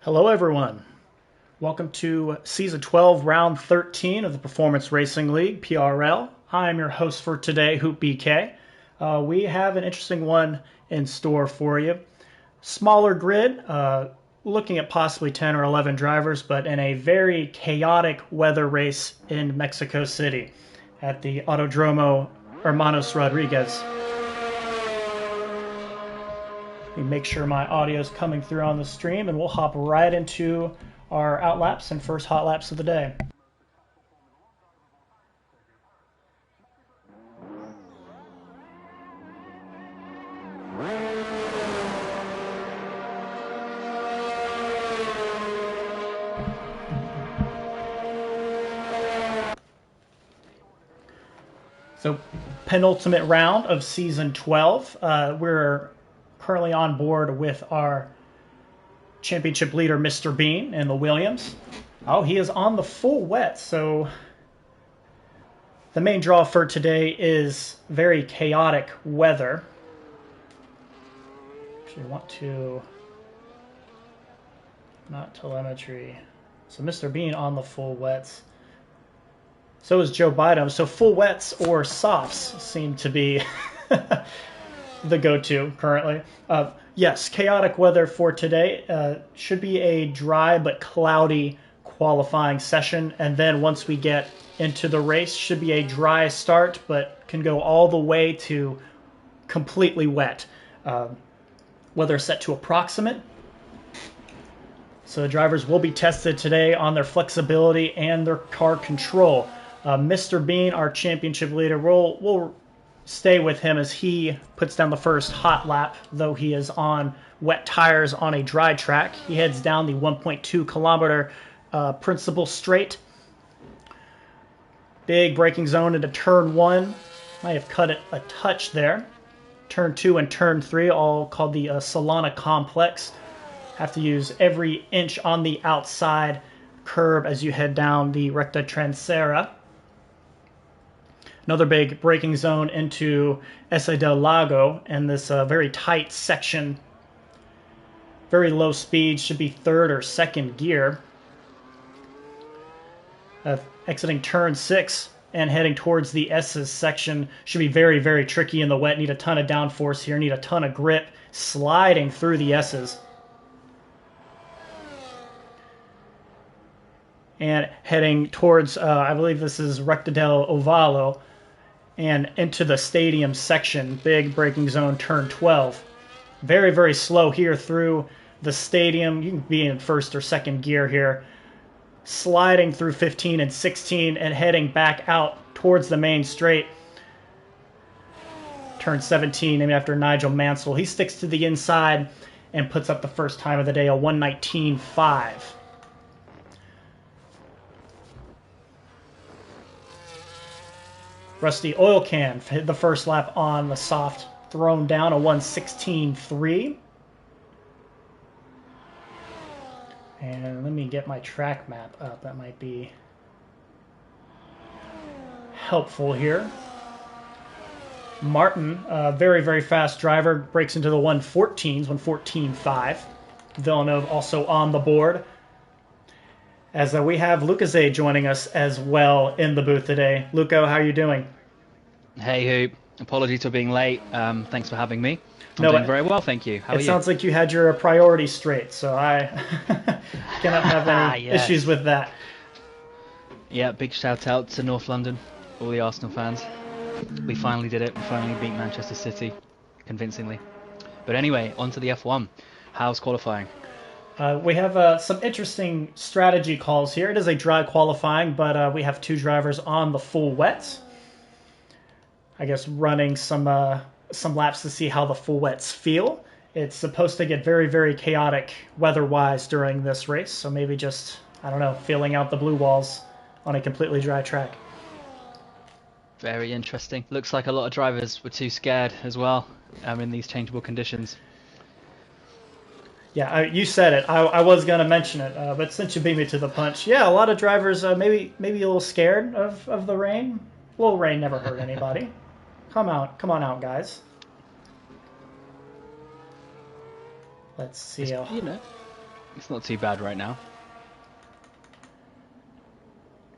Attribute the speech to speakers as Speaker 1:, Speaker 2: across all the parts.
Speaker 1: Hello, everyone. Welcome to Season 12, Round 13 of the Performance Racing League, PRL. I'm your host for today, Hoop BK. We have an interesting one in store for you. Smaller grid, looking at possibly 10 or 11 drivers, but in a very chaotic weather race in Mexico City at the Autodromo Hermanos Rodriguez. Let me make sure my audio is coming through on the stream, and we'll hop right into our outlaps and first hot laps of the day. So, penultimate round of Season 12. We're currently on board with our championship leader, Mr. Bean, in the Williams. Oh, he is on the full wet, so the main draw for today is very chaotic weather. Actually, I want to... not telemetry. So Mr. Bean on the full wets. So is Joe Biden. So full wets or softs seem to be the go-to currently. Yes, chaotic weather for today. Should be a dry but cloudy qualifying session. And then once we get into the race, should be a dry start, but can go all the way to completely wet. Weather set to approximate. So the drivers will be tested today on their flexibility and their car control. Mr. Bean, our championship leader, we'll stay with him as he puts down the first hot lap, though he is on wet tires on a dry track. He heads down the 1.2 kilometer principal straight. Big braking zone into turn 1. Might have cut it a touch there. Turn 2 and turn 3, all called the Solana complex. Have to use every inch on the outside curb as you head down the Recta Trancera. Another big braking zone into Ese del Lago, and this very tight section. Very low speed, should be third or second gear. Exiting turn 6 and heading towards the S's section should be very, very tricky in the wet. Need a ton of downforce here, need a ton of grip, sliding through the S's. And heading towards, I believe this is Recta del Ovalo, and into the stadium section. Big braking zone, turn 12. Very, very slow here through the stadium. You can be in first or second gear here. Sliding through 15 and 16 and heading back out towards the main straight. Turn 17, named after Nigel Mansell. He sticks to the inside and puts up the first time of the day, a 1:19.5. Rusty Oil Can hit the first lap on the soft, thrown down, a 1:16.3. And let me get my track map up. That might be helpful here. Martin, a very, very fast driver, breaks into the 1:14s, 1:14.5. Villeneuve also on the board. As we have Lucas joining us as well in the booth today. Luco, how are you doing?
Speaker 2: Hey, Hoop. Apologies for being late. Thanks for having me. I'm doing very well, thank you. How are you?
Speaker 1: It sounds like you had your priorities straight, so I cannot have any issues with that.
Speaker 2: Yeah, big shout out to North London, all the Arsenal fans. We finally did it. We finally beat Manchester City convincingly. But anyway, on to the F1. How's qualifying?
Speaker 1: We have some interesting strategy calls here. It is a dry qualifying, but we have two drivers on the full wets. I guess running some laps to see how the full wets feel. It's supposed to get very, very chaotic weather-wise during this race, so maybe just, I don't know, feeling out the blue walls on a completely dry track.
Speaker 2: Very interesting. Looks like a lot of drivers were too scared as well in these changeable conditions.
Speaker 1: Yeah, you said it. I was going to mention it, but since you beat me to the punch, yeah, a lot of drivers maybe a little scared of the rain. A little rain never hurt anybody. Come on out, guys. Let's see.
Speaker 2: It's not too bad right now.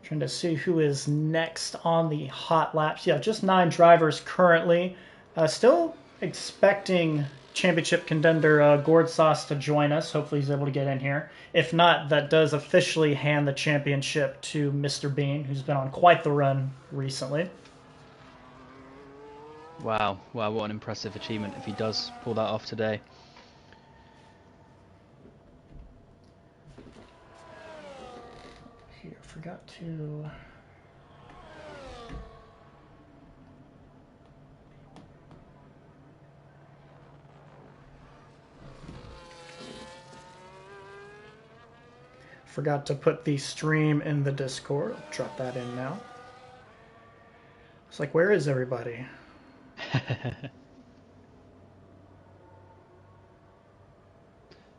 Speaker 1: Trying to see who is next on the hot laps. Yeah, just 9 drivers currently. Still expecting championship contender Gord Sauce to join us. Hopefully he's able to get in here. If not, that does officially hand the championship to Mr. Bean, who's been on quite the run recently.
Speaker 2: Wow, wow, what an impressive achievement if he does pull that off today.
Speaker 1: Here, forgot to... Forgot to put the stream in the Discord. I'll drop that in now. It's like, where is everybody?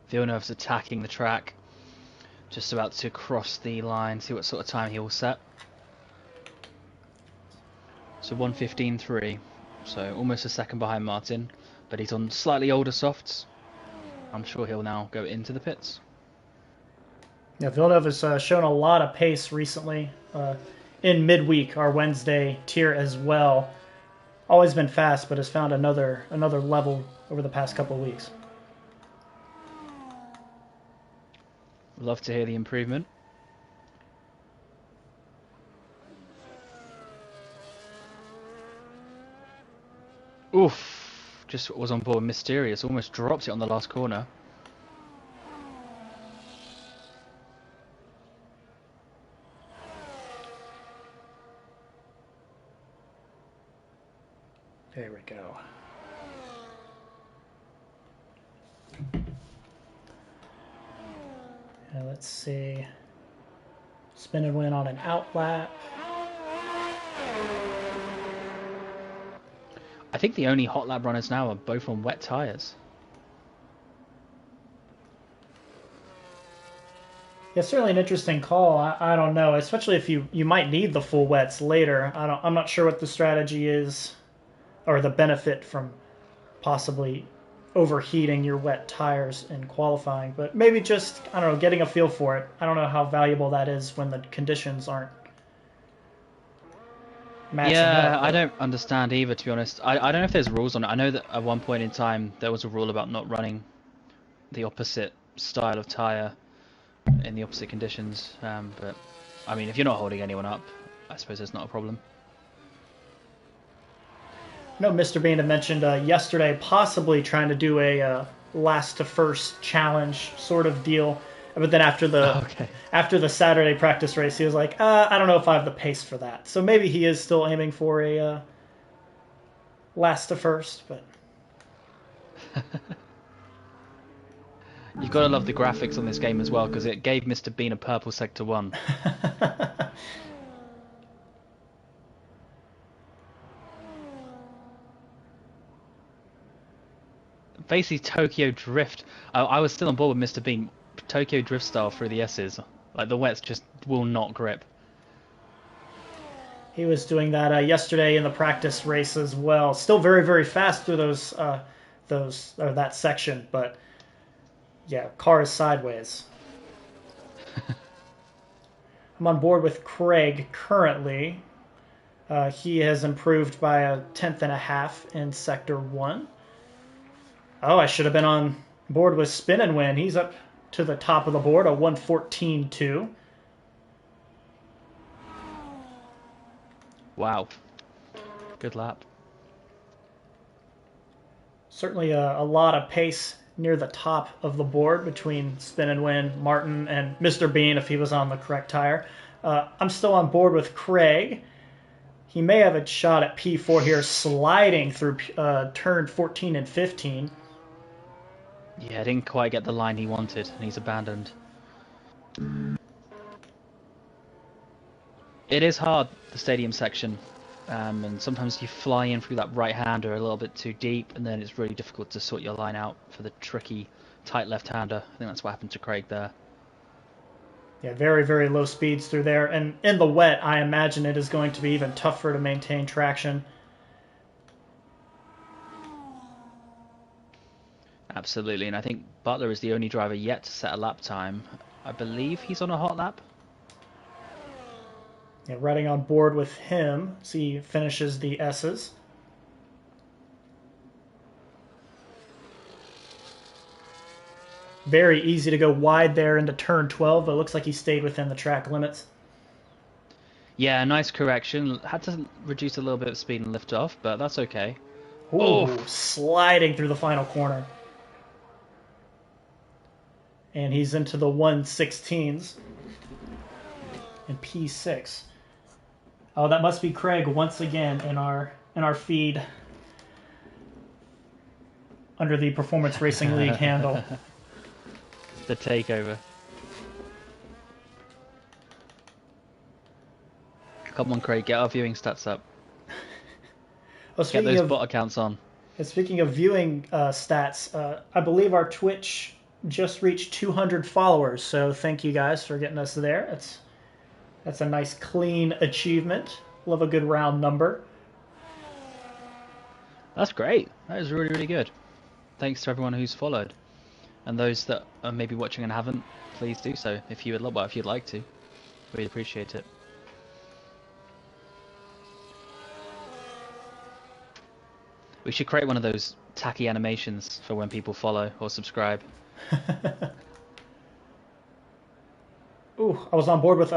Speaker 2: Villeneuve's attacking the track. Just about to cross the line, see what sort of time he will set. So 1:15.3, so almost a second behind Martin, but he's on slightly older softs. I'm sure he'll now go into the pits.
Speaker 1: Yeah, Villeneuve has shown a lot of pace recently. In midweek, our Wednesday tier as well. Always been fast, but has found another level over the past couple of weeks.
Speaker 2: Love to hear the improvement. Oof, just was on board Mysterious, almost drops it on the last corner.
Speaker 1: There we go. Let's see. Spin and win on an out lap.
Speaker 2: I think the only hot lap runners now are both on wet tyres.
Speaker 1: Yeah, certainly an interesting call. I don't know, especially if you might need the full wets later. I'm not sure what the strategy is, or the benefit from possibly overheating your wet tires in qualifying, but maybe just, I don't know, getting a feel for it. I don't know how valuable that is when the conditions aren't matching up.
Speaker 2: I don't understand either, to be honest. I don't know if there's rules on it. I know that at one point in time there was a rule about not running the opposite style of tyre in the opposite conditions, but I mean, if you're not holding anyone up, I suppose there's not a problem.
Speaker 1: I know Mr. Bean had mentioned yesterday possibly trying to do a last to first challenge sort of deal, but then after the Saturday practice race, he was like, I don't know if I have the pace for that. So maybe he is still aiming for a last to first, but
Speaker 2: You've got to love the graphics on this game as well, because it gave Mr. Bean a purple Sector 1. Basically Tokyo Drift. I was still on board with Mr. Bean. Tokyo Drift style through the S's. Like, the wets just will not grip.
Speaker 1: He was doing that yesterday in the practice race as well. Still very, very fast through that section, but yeah, car is sideways. I'm on board with Craig currently. He has improved by a 10.5 in Sector 1. Oh, I should have been on board with Spin and Win. He's up to the top of the board, a 1:14.2.
Speaker 2: Wow. Good lap.
Speaker 1: Certainly a lot of pace near the top of the board between Spin and Win, Martin, and Mr. Bean if he was on the correct tire. I'm still on board with Craig. He may have a shot at P4 here, sliding through turn 14 and 15.
Speaker 2: Yeah, didn't quite get the line he wanted, and he's abandoned. It is hard, the stadium section, and sometimes you fly in through that right-hander a little bit too deep, and then it's really difficult to sort your line out for the tricky, tight left-hander. I think that's what happened to Craig there.
Speaker 1: Yeah, very, very low speeds through there. And in the wet, I imagine it is going to be even tougher to maintain traction.
Speaker 2: Absolutely, and I think Butler is the only driver yet to set a lap time. I believe he's on a hot lap.
Speaker 1: Yeah, riding on board with him as he finishes the S's. Very easy to go wide there into turn 12, but it looks like he stayed within the track limits.
Speaker 2: Yeah, nice correction. Had to reduce a little bit of speed and lift off, but that's okay.
Speaker 1: Ooh, sliding through the final corner. And he's into the 116s and P6. Oh, that must be Craig once again in our feed under the Performance Racing League handle.
Speaker 2: The takeover. Come on, Craig, get our viewing stats up.
Speaker 1: Well,
Speaker 2: Get those bot accounts on.
Speaker 1: Speaking of viewing stats, I believe our Twitch just reached 200 followers, so thank you guys for getting us there. That's a nice, clean achievement. Love a good round number.
Speaker 2: That's great. That is really, really good. Thanks to everyone who's followed. And those that are maybe watching and haven't, please do so if you'd like to. Really appreciate it. We should create one of those tacky animations for when people follow or subscribe.
Speaker 1: Ooh, I was on board with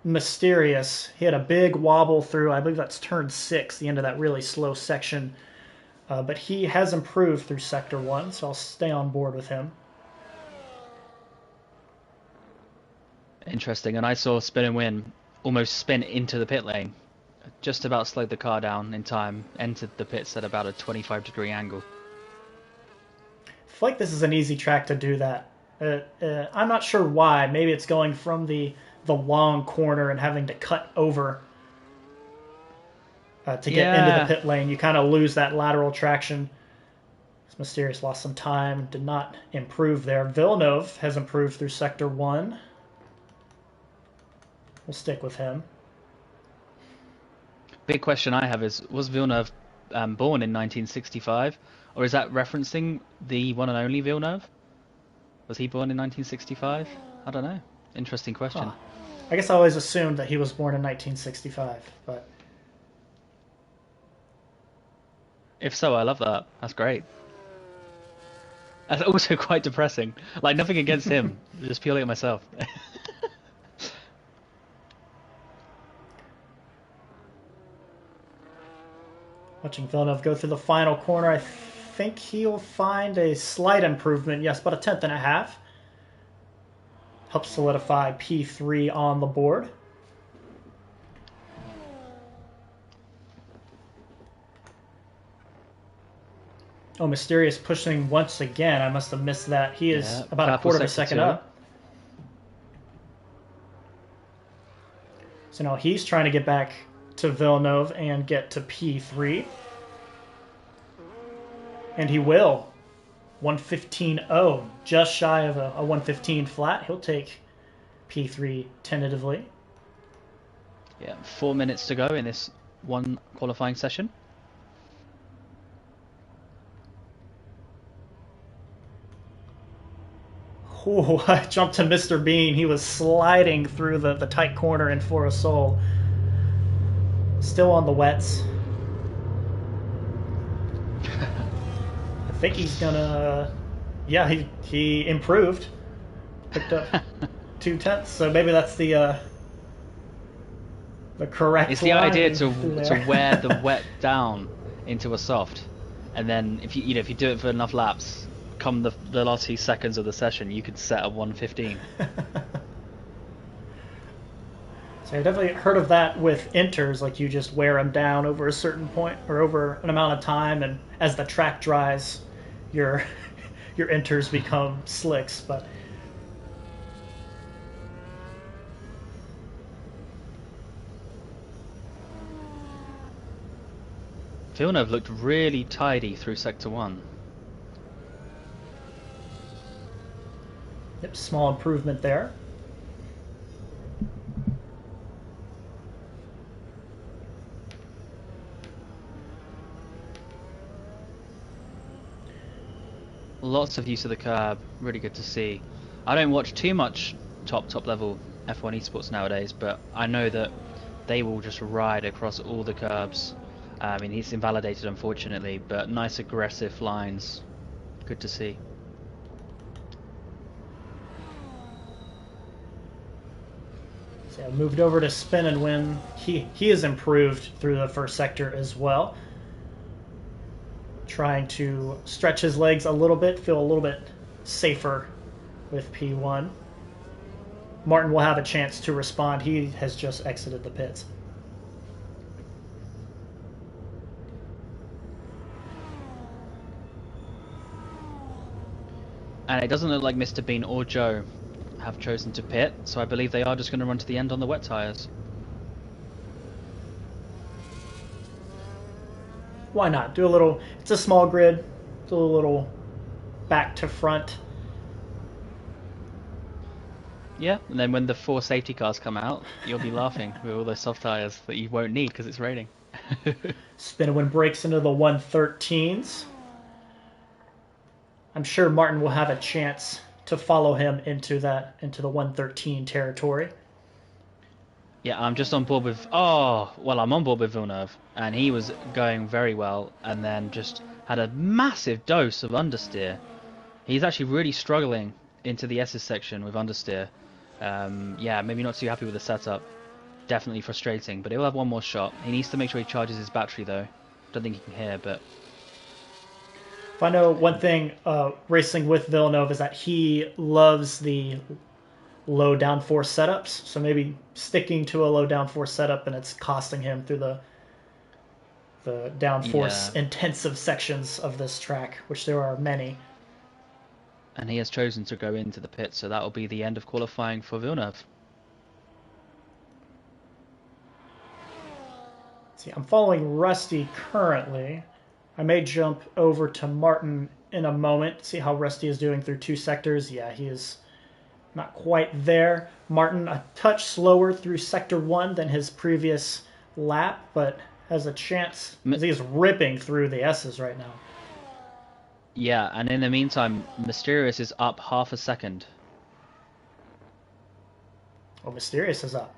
Speaker 1: Mysterious. He had a big wobble through, I believe that's turn 6, the end of that really slow section. But he has improved through Sector 1, so I'll stay on board with him.
Speaker 2: Interesting, and I saw Spin and Win almost spin into the pit lane. Just about slowed the car down in time, entered the pits at about a 25-degree angle.
Speaker 1: I feel like this is an easy track to do that. I'm not sure why. Maybe it's going from the long corner and having to cut over to get into the pit lane. You kind of lose that lateral traction. Mysterious lost some time, did not improve there. Villeneuve has improved through Sector 1. We'll stick with him.
Speaker 2: Big question I have is, was Villeneuve born in 1965? Or is that referencing the one and only Villeneuve? Was he born in 1965? I don't know. Interesting question.
Speaker 1: Huh. I guess I always assumed that he was born in 1965, but...
Speaker 2: If so, I love that. That's great. That's also quite depressing. Like, nothing against him, just purely at myself.
Speaker 1: Watching Villeneuve go through the final corner, I think he'll find a slight improvement. Yes, about a tenth and a half. Helps solidify P3 on the board. Oh, Mysterious pushing once again. I must have missed that. He is about a quarter of a second up. So now he's trying to get back to Villeneuve and get to P3. And he will. 115.0, just shy of a 115 flat. He'll take P3 tentatively.
Speaker 2: Yeah, 4 minutes to go in this one qualifying session.
Speaker 1: Oh, I jumped to Mr. Bean. He was sliding through the tight corner in For a Soul. Still on the wets. I think he's gonna... Yeah, he improved. Picked up 2/10, so maybe that's the correct
Speaker 2: It's the idea to wear the wet down into a soft, and then if you do it for enough laps, come the last few seconds of the session, you could set a 115.
Speaker 1: So I've definitely heard of that with inters, like you just wear them down over a certain point or over an amount of time, and as the track dries, your inters become slicks. But
Speaker 2: Villeneuve looked really tidy through Sector 1.
Speaker 1: yep, small improvement there.
Speaker 2: Lots of use of the curb. Really good to see. I don't watch too much top level F1 esports nowadays, but I know that they will just ride across all the curbs. I mean, he's invalidated unfortunately, but nice aggressive lines. Good to see.
Speaker 1: So yeah, moved over to spin and win. He has improved through the first sector as well. Trying to stretch his legs a little bit, feel a little bit safer with P1. Martin will have a chance to respond. He has just exited the pits.
Speaker 2: And it doesn't look like Mr. Bean or Joe have chosen to pit, so I believe they are just going to run to the end on the wet tyres.
Speaker 1: Why not? Do a little, it's a small grid, do a little back to front.
Speaker 2: Yeah, and then when the 4 safety cars come out, you'll be laughing with all those soft tyres that you won't need because it's raining.
Speaker 1: Spinowin breaks into the 113s. I'm sure Martin will have a chance to follow him into the 113 territory.
Speaker 2: Yeah, I'm just on board with... Oh, well, I'm on board with Villeneuve, and he was going very well, and then just had a massive dose of understeer. He's actually really struggling into the S's section with understeer. Yeah, maybe not too happy with the setup. Definitely frustrating, but he'll have one more shot. He needs to make sure he charges his battery, though. Don't think he can hear, but...
Speaker 1: If I know one thing, racing with Villeneuve is that he loves the low downforce setups. So maybe sticking to a low downforce setup and it's costing him through the downforce intensive sections of this track, which there are many.
Speaker 2: And he has chosen to go into the pit, so that will be the end of qualifying for Villeneuve.
Speaker 1: See, I'm following Rusty currently. I may jump over to Martin in a moment, see how Rusty is doing through 2 sectors. Yeah, he is not quite there. Martin a touch slower through sector 1 than his previous lap, but has a chance as he's ripping through the S's right now.
Speaker 2: Yeah, and in the meantime, Mysterious is up half a second.
Speaker 1: Oh, Mysterious is up.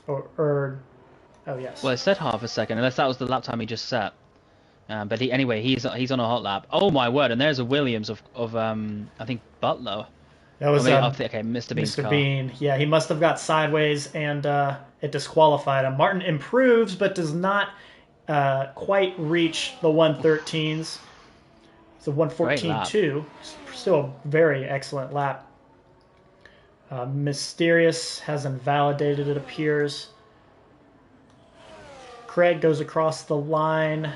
Speaker 1: Oh yes.
Speaker 2: Well, it said half a second, unless that was the lap time he just set. But he's on a hot lap. Oh my word! And there's a Williams of I think Butler.
Speaker 1: That was
Speaker 2: okay, Mr. Bean's
Speaker 1: Mr.
Speaker 2: car.
Speaker 1: Bean. Yeah, he must have got sideways and it disqualified him. Martin improves, but does not quite reach the 113s. It's a 114.2. Still a very excellent lap. Mysterious has invalidated, it appears. Craig goes across the line.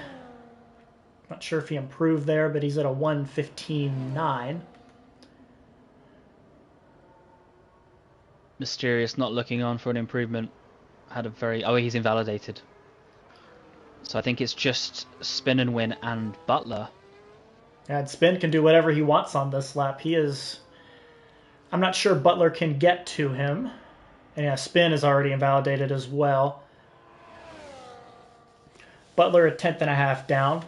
Speaker 1: Not sure if he improved there, but he's at a 115.9.
Speaker 2: Mysterious not looking on for an improvement. Had a very... Oh, he's invalidated. So I think it's just Spin and Win and Butler.
Speaker 1: Yeah, and Spin can do whatever he wants on this lap. He is... I'm not sure Butler can get to him. And yeah, Spin is already invalidated as well. Butler a 10th and a half down.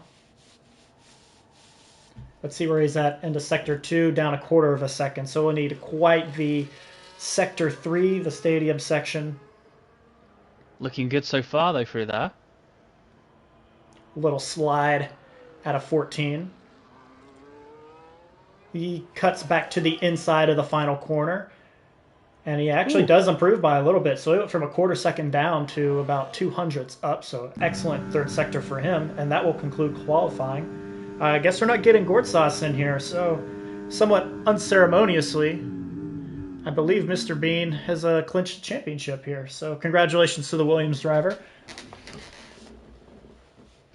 Speaker 1: Let's see where he's at into Sector 2, down a quarter of a second. So we'll need quite the Sector 3, the stadium section.
Speaker 2: Looking good so far, though, through there.
Speaker 1: A little slide at a 14. He cuts back to the inside of the final corner. And he actually does improve by a little bit. So he went from a quarter second down to about 200ths up. So excellent third sector for him. And that will conclude qualifying. I guess we're not getting Gortsauce in here. So somewhat unceremoniously, I believe Mr. Bean has clinched the championship here. So congratulations to the Williams driver.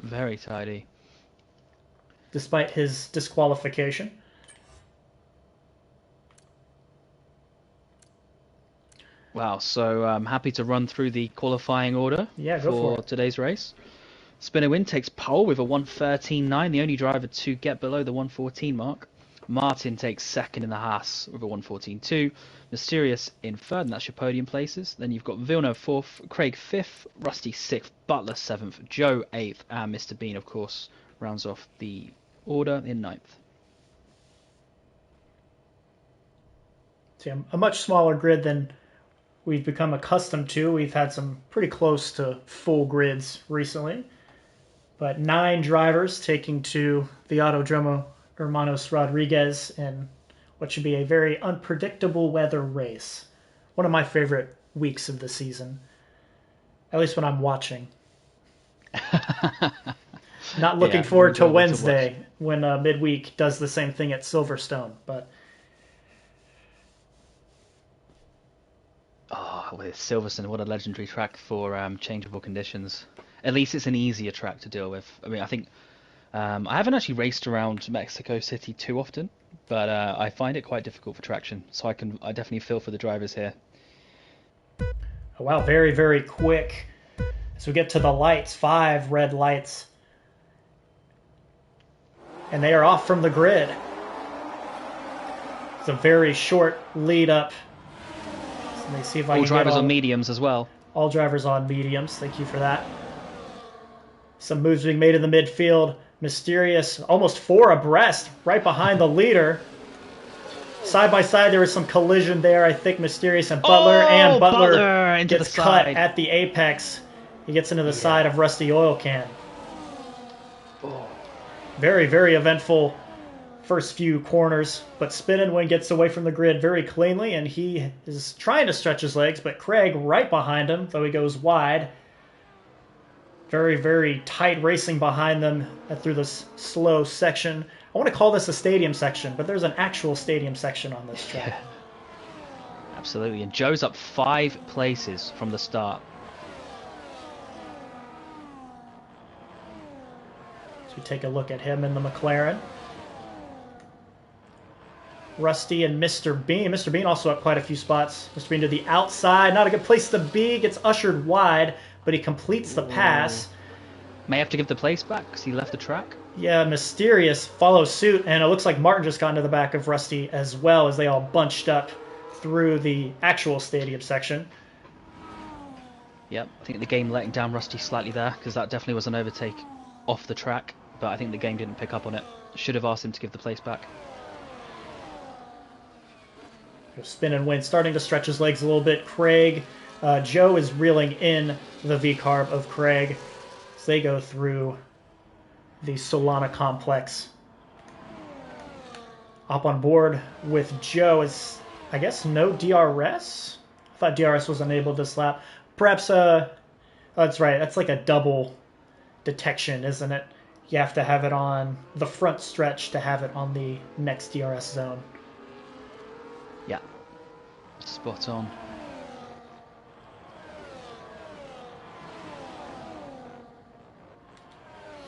Speaker 2: Very tidy.
Speaker 1: Despite his disqualification.
Speaker 2: Wow, so I'm happy to run through the qualifying order
Speaker 1: for
Speaker 2: today's race. Spinner Win takes pole with a 113.9, the only driver to get below the 114 mark. Martin takes second in the Haas with a 114.2. Mysterious in third, and that's your podium places. Then you've got Villeneuve fourth, Craig fifth, Rusty sixth, Butler seventh, Joe eighth, and Mr. Bean, of course, rounds off the order in ninth.
Speaker 1: See, a much smaller grid than we've become accustomed to. We've had some pretty close to full grids recently. But 9 drivers taking to the Autodromo Hermanos Rodriguez in what should be a very unpredictable weather race. One of my favorite weeks of the season, at least when I'm watching. Not looking forward to Wednesday when midweek does the same thing at Silverstone. But
Speaker 2: with Silverstone, what a legendary track for changeable conditions. At least it's an easier track to deal with. I mean, I think I haven't actually raced around Mexico City too often, but I find it quite difficult for traction. So I definitely feel for the drivers here.
Speaker 1: Oh, wow, very, very quick. As we get to the lights, 5 red lights. And they are off from the grid. It's a very short lead up. So let me see if I
Speaker 2: all
Speaker 1: can
Speaker 2: drivers on mediums as well.
Speaker 1: All drivers on mediums. Thank you for that. Some moves being made in the midfield. Mysterious, almost 4 abreast, right behind the leader. Side by side, there was some collision there. I think Mysterious and Butler. And Butler
Speaker 2: into
Speaker 1: gets
Speaker 2: the
Speaker 1: cut
Speaker 2: side.
Speaker 1: at the apex. He gets into the side of Rusty Oil Can. Very, very eventful first few corners. But Spinnenwind gets away from the grid very cleanly, and he is trying to stretch his legs, but Craig right behind him, though he goes wide. Very, very tight racing behind them through this slow section. I want to call this a stadium section, but there's an actual stadium section on this track.
Speaker 2: Absolutely, and Joe's up 5 places from the start.
Speaker 1: So we take a look at him in the McLaren. Rusty and Mr. Bean. Mr. Bean also up quite a few spots. Mr. Bean to the outside. Not a good place to be. Gets ushered wide, but he completes the pass.
Speaker 2: May have to give the place back because he left the track.
Speaker 1: Yeah, Mysterious follows suit, and it looks like Martin just got into the back of Rusty as well as they all bunched up through the actual stadium section.
Speaker 2: Yep, I think the game letting down Rusty slightly there because that definitely was an overtake off the track, but I think the game didn't pick up on it. Should have asked him to give the place back.
Speaker 1: Spinnenwind starting to stretch his legs a little bit. Craig, Joe is reeling in the V-carb of Craig as they go through the Solana complex. Up on board with Joe is, I guess, no DRS? I thought DRS was enabled this lap. Perhaps, that's right, that's like a double detection, isn't it? You have to have it on the front stretch to have it on the next DRS zone.
Speaker 2: Yeah, spot on.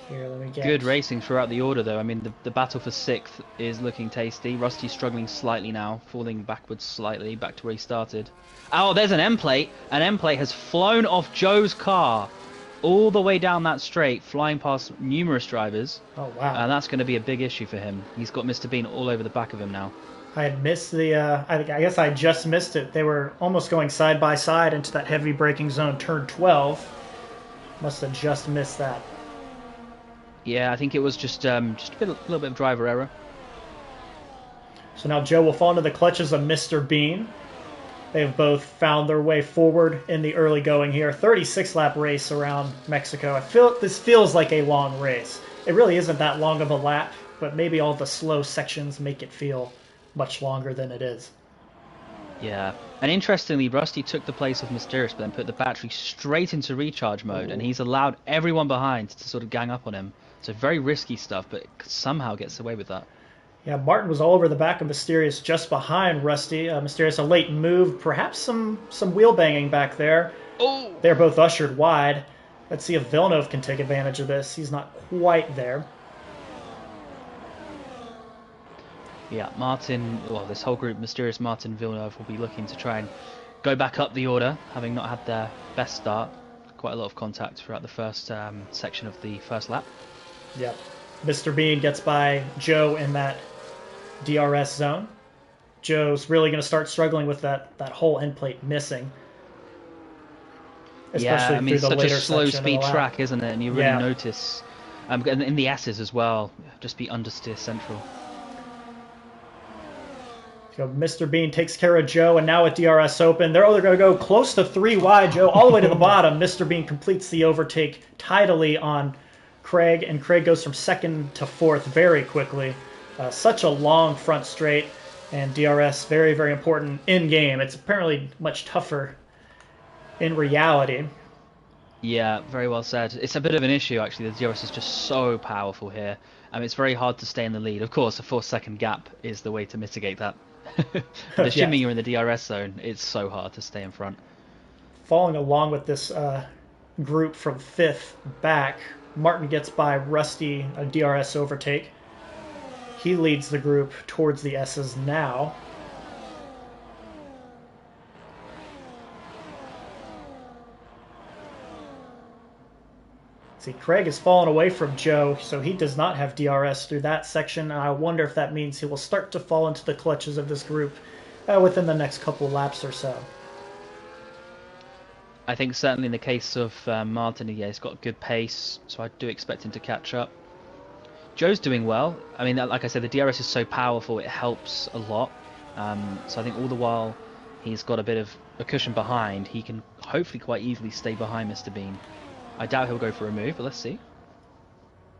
Speaker 1: Here, let me get...
Speaker 2: Good racing throughout the order, though. I mean, the battle for 6th is looking tasty. Rusty's struggling slightly now, falling backwards slightly, back to where he started. Oh, there's an M plate. An M plate has flown off Joe's car all the way down that straight, flying past numerous drivers.
Speaker 1: Oh, wow.
Speaker 2: And that's going to be a big issue for him. He's got Mr. Bean all over the back of him now.
Speaker 1: I had missed the, I guess I just missed it. They were almost going side by side into that heavy braking zone, turn 12. Must have just missed that.
Speaker 2: Yeah, I think it was just a little bit of driver error.
Speaker 1: So now Joe will fall into the clutches of Mr. Bean. They've both found their way forward in the early going here. 36-lap race around Mexico. This feels like a long race. It really isn't that long of a lap, but maybe all the slow sections make it feel much longer than it is.
Speaker 2: Yeah, and interestingly, Rusty took the place of Mysterious, but then put the battery straight into recharge mode, and he's allowed everyone behind to sort of gang up on him. So very risky stuff, but somehow gets away with that.
Speaker 1: Yeah, Martin was all over the back of Mysterious just behind Rusty. Mysterious, a late move, perhaps some wheel banging back there.
Speaker 2: Oh!
Speaker 1: They're both ushered wide. Let's see if Villeneuve can take advantage of this. He's not quite there.
Speaker 2: Yeah, Martin, well, this whole group, Mysterious, Martin, Villeneuve, will be looking to try and go back up the order, having not had their best start. Quite a lot of contact throughout the first section of the first lap.
Speaker 1: Yep. Mr. Bean gets by Joe in that DRS zone. Joe's really going to start struggling with that whole end plate missing.
Speaker 2: Especially it's such a slow speed track, isn't it? And you really notice, in the S's as well, just be understeer central.
Speaker 1: So Mr. Bean takes care of Joe, and now with DRS open, they're going to go close to 3 wide. Joe all the way to the bottom. Mr. Bean completes the overtake tidily on Craig, and Craig goes from 2nd to 4th very quickly. Such a long front straight, and DRS very, very important in-game. It's apparently much tougher in reality.
Speaker 2: Yeah, very well said. It's a bit of an issue, actually. The DRS is just so powerful here. It's very hard to stay in the lead. Of course, a 4-second gap is the way to mitigate that. But assuming you're in the DRS zone, it's so hard to stay in front.
Speaker 1: Following along with this group from 5th back, Martin gets by Rusty, a DRS overtake. He leads the group towards the S's now. See, Craig has fallen away from Joe, so he does not have DRS through that section. And I wonder if that means he will start to fall into the clutches of this group within the next couple laps or so.
Speaker 2: I think certainly in the case of Martin, yeah, he's got good pace, so I do expect him to catch up. Joe's doing well. I mean, like I said, the DRS is so powerful, it helps a lot. So I think all the while he's got a bit of a cushion behind, he can hopefully quite easily stay behind Mr. Bean. I doubt he'll go for a move, but let's see.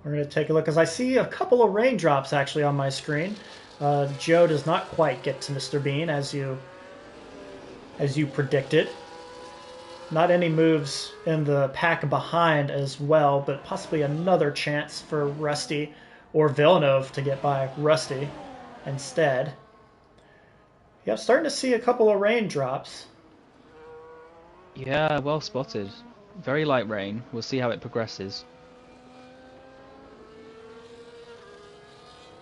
Speaker 1: We're going to take a look, as I see a couple of raindrops actually on my screen. Joe does not quite get to Mr. Bean, as you predicted. Not any moves in the pack behind as well, but possibly another chance for Rusty or Villeneuve to get by Rusty instead. Yeah, starting to see a couple of raindrops.
Speaker 2: Yeah, well spotted. Very light rain. We'll see how it progresses.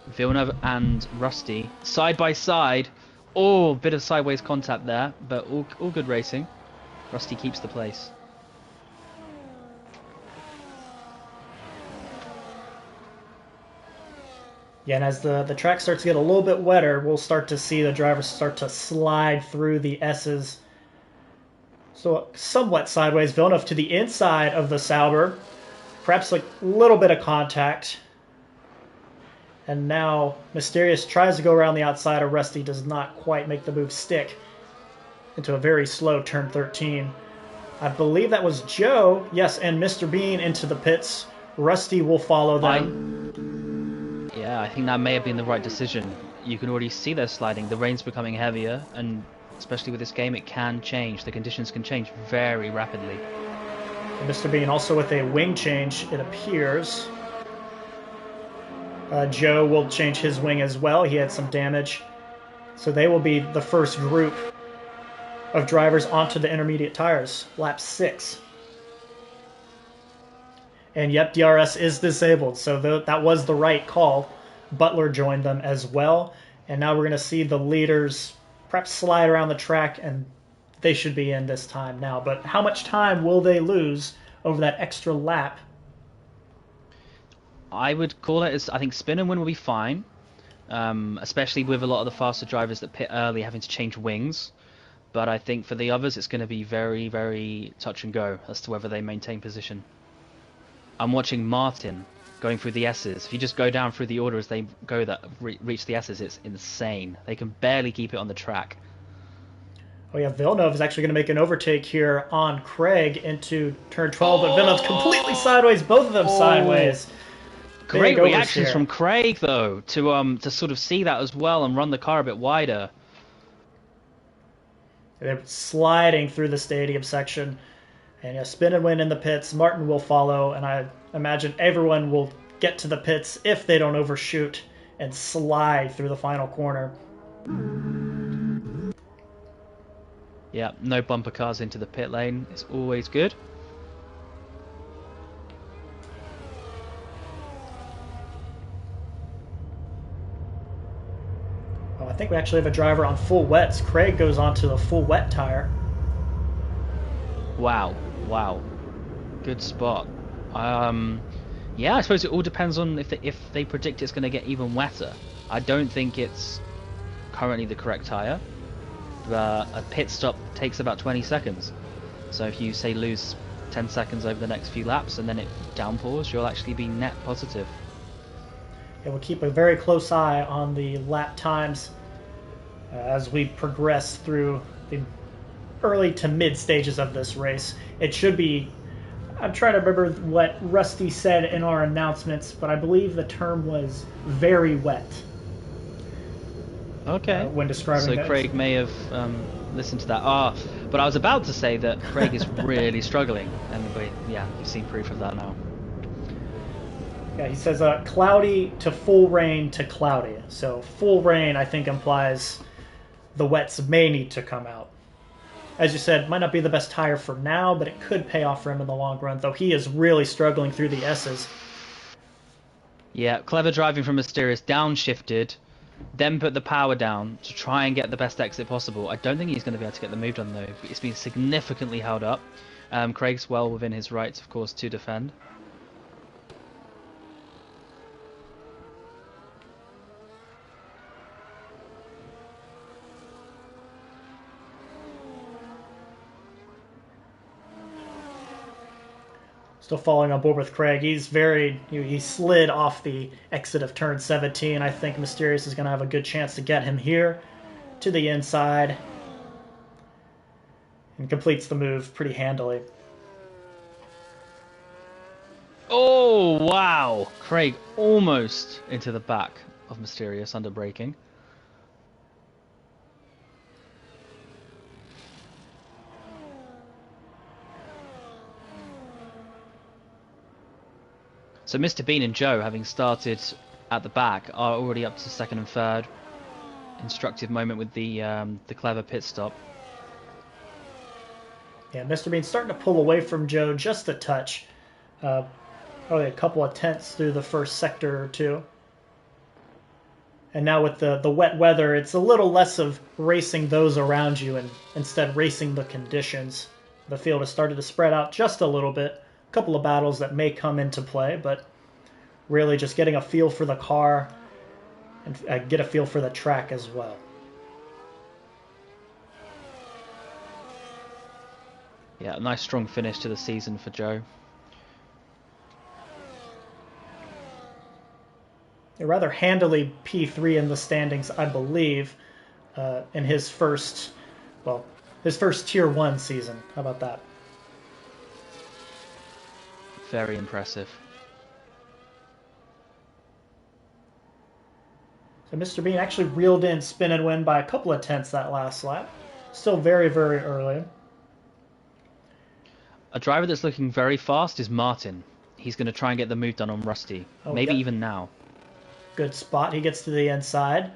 Speaker 2: Villeneuve and Rusty side by side. Oh, bit of sideways contact there, but all good racing. Rusty keeps the place.
Speaker 1: Yeah, and as the track starts to get a little bit wetter, we'll start to see the drivers start to slide through the S's. So somewhat sideways. Villeneuve to the inside of the Sauber. Perhaps a little bit of contact. And now Mysterious tries to go around the outside. Rusty does not quite make the move stick into a very slow turn 13. I believe that was Joe. Yes, and Mr. Bean into the pits. Rusty will follow them.
Speaker 2: Yeah, I think that may have been the right decision. You can already see they're sliding. The rain's becoming heavier, and especially with this game, it can change. The conditions can change very rapidly.
Speaker 1: Mr. Bean also with a wing change, it appears. Joe will change his wing as well. He had some damage. So they will be the first group of drivers onto the intermediate tires, lap 6. And yep, DRS is disabled, so that was the right call. Butler joined them as well. And now we're going to see the leaders perhaps slide around the track, and they should be in this time now. But how much time will they lose over that extra lap?
Speaker 2: I would call it as, I think spin and win will be fine, especially with a lot of the faster drivers that pit early having to change wings. But I think for the others, it's going to be very, very touch and go as to whether they maintain position. I'm watching Martin going through the S's. If you just go down through the order as they go that reach the S's, it's insane. They can barely keep it on the track.
Speaker 1: Oh yeah, Villeneuve is actually going to make an overtake here on Craig into turn 12, but Villeneuve's completely sideways, both of them sideways.
Speaker 2: Great reactions from Craig though to sort of see that as well and run the car a bit wider.
Speaker 1: They're sliding through the stadium section, and yeah, spin and win in the pits. Martin will follow, and I imagine everyone will get to the pits if they don't overshoot and slide through the final corner.
Speaker 2: Yeah, no bumper cars into the pit lane. It's always good.
Speaker 1: Oh, I think we actually have a driver on full wets. Craig goes on to the full wet tire.
Speaker 2: Wow, wow, good spot. Yeah, I suppose it all depends on if they predict it's going to get even wetter. I don't think it's currently the correct tire. But a pit stop takes about 20 seconds. So if you say lose 10 seconds over the next few laps and then it downpours, you'll actually be net positive.
Speaker 1: It will keep a very close eye on the lap times as we progress through the early to mid stages of this race. It should be, I'm trying to remember what Rusty said in our announcements, but I believe the term was very wet.
Speaker 2: Okay.
Speaker 1: When describing
Speaker 2: so
Speaker 1: that.
Speaker 2: Craig may have listened to that. But I was about to say that Craig is really struggling, and you've seen proof of that now.
Speaker 1: Yeah, he says cloudy to full rain to cloudy. So full rain, I think, implies the wets may need to come out. As you said, might not be the best tire for now, but it could pay off for him in the long run, though he is really struggling through the S's.
Speaker 2: Yeah, clever driving from Mysterious, downshifted, then put the power down to try and get the best exit possible. I don't think he's going to be able to get the move done, though. It's been significantly held up. Craig's well within his rights, of course, to defend.
Speaker 1: Still following on board with Craig. He slid off the exit of turn 17. I think Mysterious is going to have a good chance to get him here to the inside and completes the move pretty handily.
Speaker 2: Oh, wow! Craig almost into the back of Mysterious under braking. So Mr. Bean and Joe, having started at the back, are already up to second and third. Instructive moment with the clever pit stop.
Speaker 1: Yeah, Mr. Bean's starting to pull away from Joe just a touch. Probably a couple of tenths through the first sector or two. And now with the wet weather, it's a little less of racing those around you and instead racing the conditions. The field has started to spread out just a little bit. A couple of battles that may come into play, but really just getting a feel for the car and get a feel for the track as well.
Speaker 2: Yeah, a nice strong finish to the season for Joe.
Speaker 1: A rather handily P3 in the standings, I believe, in his first Tier 1 season. How about that?
Speaker 2: Very impressive.
Speaker 1: So Mr. Bean actually reeled in spin and win by a couple of tenths that last lap. Still very, very early.
Speaker 2: A driver that's looking very fast is Martin. He's going to try and get the move done on Rusty. Maybe even now.
Speaker 1: Good spot. He gets to the inside.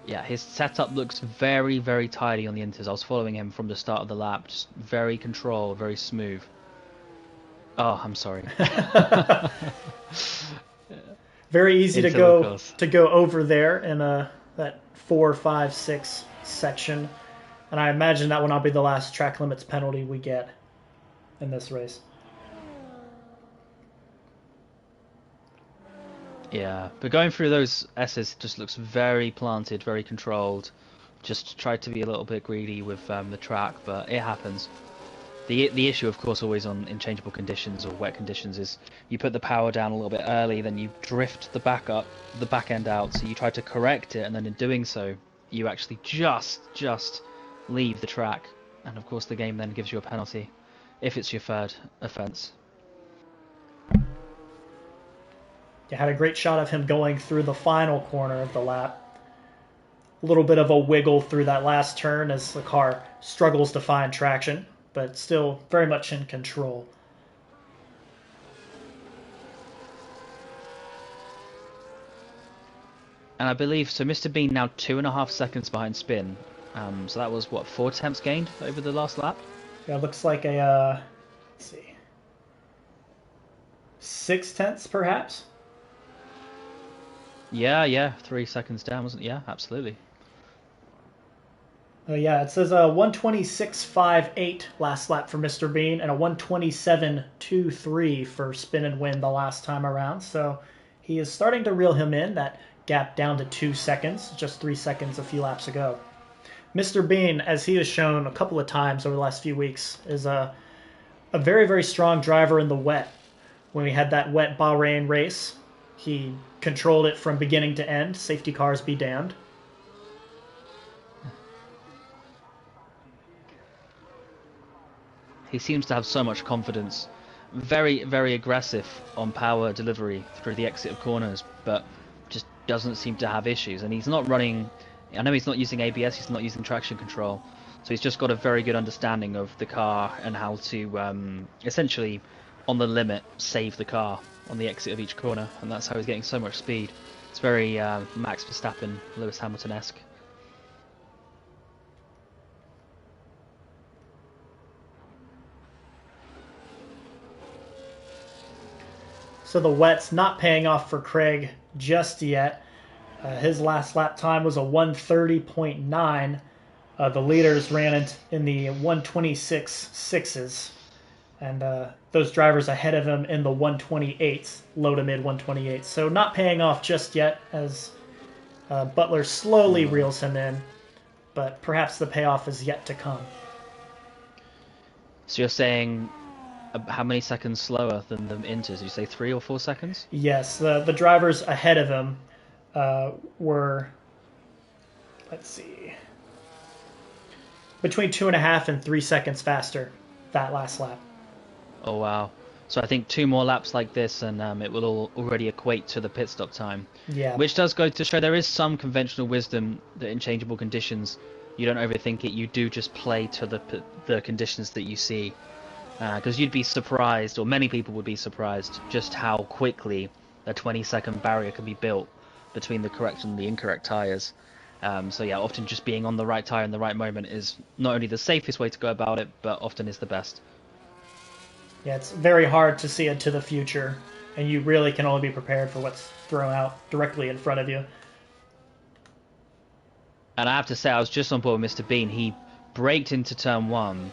Speaker 2: Yeah, his setup looks very, very tidy on the inters. I was following him from the start of the lap. Just very controlled, very smooth. Oh, I'm sorry.
Speaker 1: Very easy to go over there in that 4, 5, 6 section. And I imagine that will not be the last track limits penalty we get in this race.
Speaker 2: Yeah, but going through those S's just looks very planted, very controlled. Just tried to be a little bit greedy with the track, but it happens. The issue, of course, always on in changeable conditions or wet conditions is you put the power down a little bit early, then you drift the back end out, so you try to correct it, and then in doing so, you actually just leave the track, and of course the game then gives you a penalty if it's your third offence.
Speaker 1: You had a great shot of him going through the final corner of the lap. A little bit of a wiggle through that last turn as the car struggles to find traction, but still very much in control.
Speaker 2: And I believe, so Mr. Bean now 2.5 seconds behind Spin. So that was, what, 4 attempts gained over the last lap?
Speaker 1: Yeah, it looks like a, let's see, 6 tenths perhaps?
Speaker 2: Yeah, 3 seconds down, wasn't it? Yeah, absolutely.
Speaker 1: Yeah, it says a 126.58 last lap for Mr. Bean and a 127.23 for Spin and Win the last time around. So he is starting to reel him in. That gap down to 2 seconds, just 3 seconds a few laps ago. Mr. Bean, as he has shown a couple of times over the last few weeks, is a very, very strong driver in the wet. when we had that wet Bahrain race. He controlled it from beginning to end. Safety cars be damned.
Speaker 2: He seems to have so much confidence. Very, very aggressive on power delivery through the exit of corners, but just doesn't seem to have issues. And he's not running... I know he's not using ABS, he's not using traction control. So he's just got a very good understanding of the car and how to, essentially, on the limit, save the car on the exit of each corner. And that's how he's getting so much speed. It's very Max Verstappen, Lewis Hamilton-esque.
Speaker 1: So the wet's not paying off for Craig just yet. His last lap time was a 1:30.9. The leaders ran in the 1:26.6s. And those drivers ahead of him in the 1:28s, low to mid 1:28s. So not paying off just yet as Butler slowly reels him in. But perhaps the payoff is yet to come.
Speaker 2: So you're saying... how many seconds slower than the Inters? Did you say 3 or 4 seconds?
Speaker 1: Yes, the drivers ahead of him were, let's see, between 2.5 and 3 seconds faster that last lap.
Speaker 2: Oh wow! So I think 2 more laps like this, and it will already equate to the pit stop time.
Speaker 1: Yeah.
Speaker 2: Which does go to show there is some conventional wisdom that in changeable conditions, you don't overthink it. You do just play to the conditions that you see. Because you'd be surprised, or many people would be surprised, just how quickly a 20-second barrier can be built between the correct and the incorrect tyres. So yeah, often just being on the right tyre in the right moment is not only the safest way to go about it, but often is the best.
Speaker 1: Yeah, it's very hard to see into the future, and you really can only be prepared for what's thrown out directly in front of you.
Speaker 2: And I have to say, I was just on board with Mr. Bean. He braked into turn 1,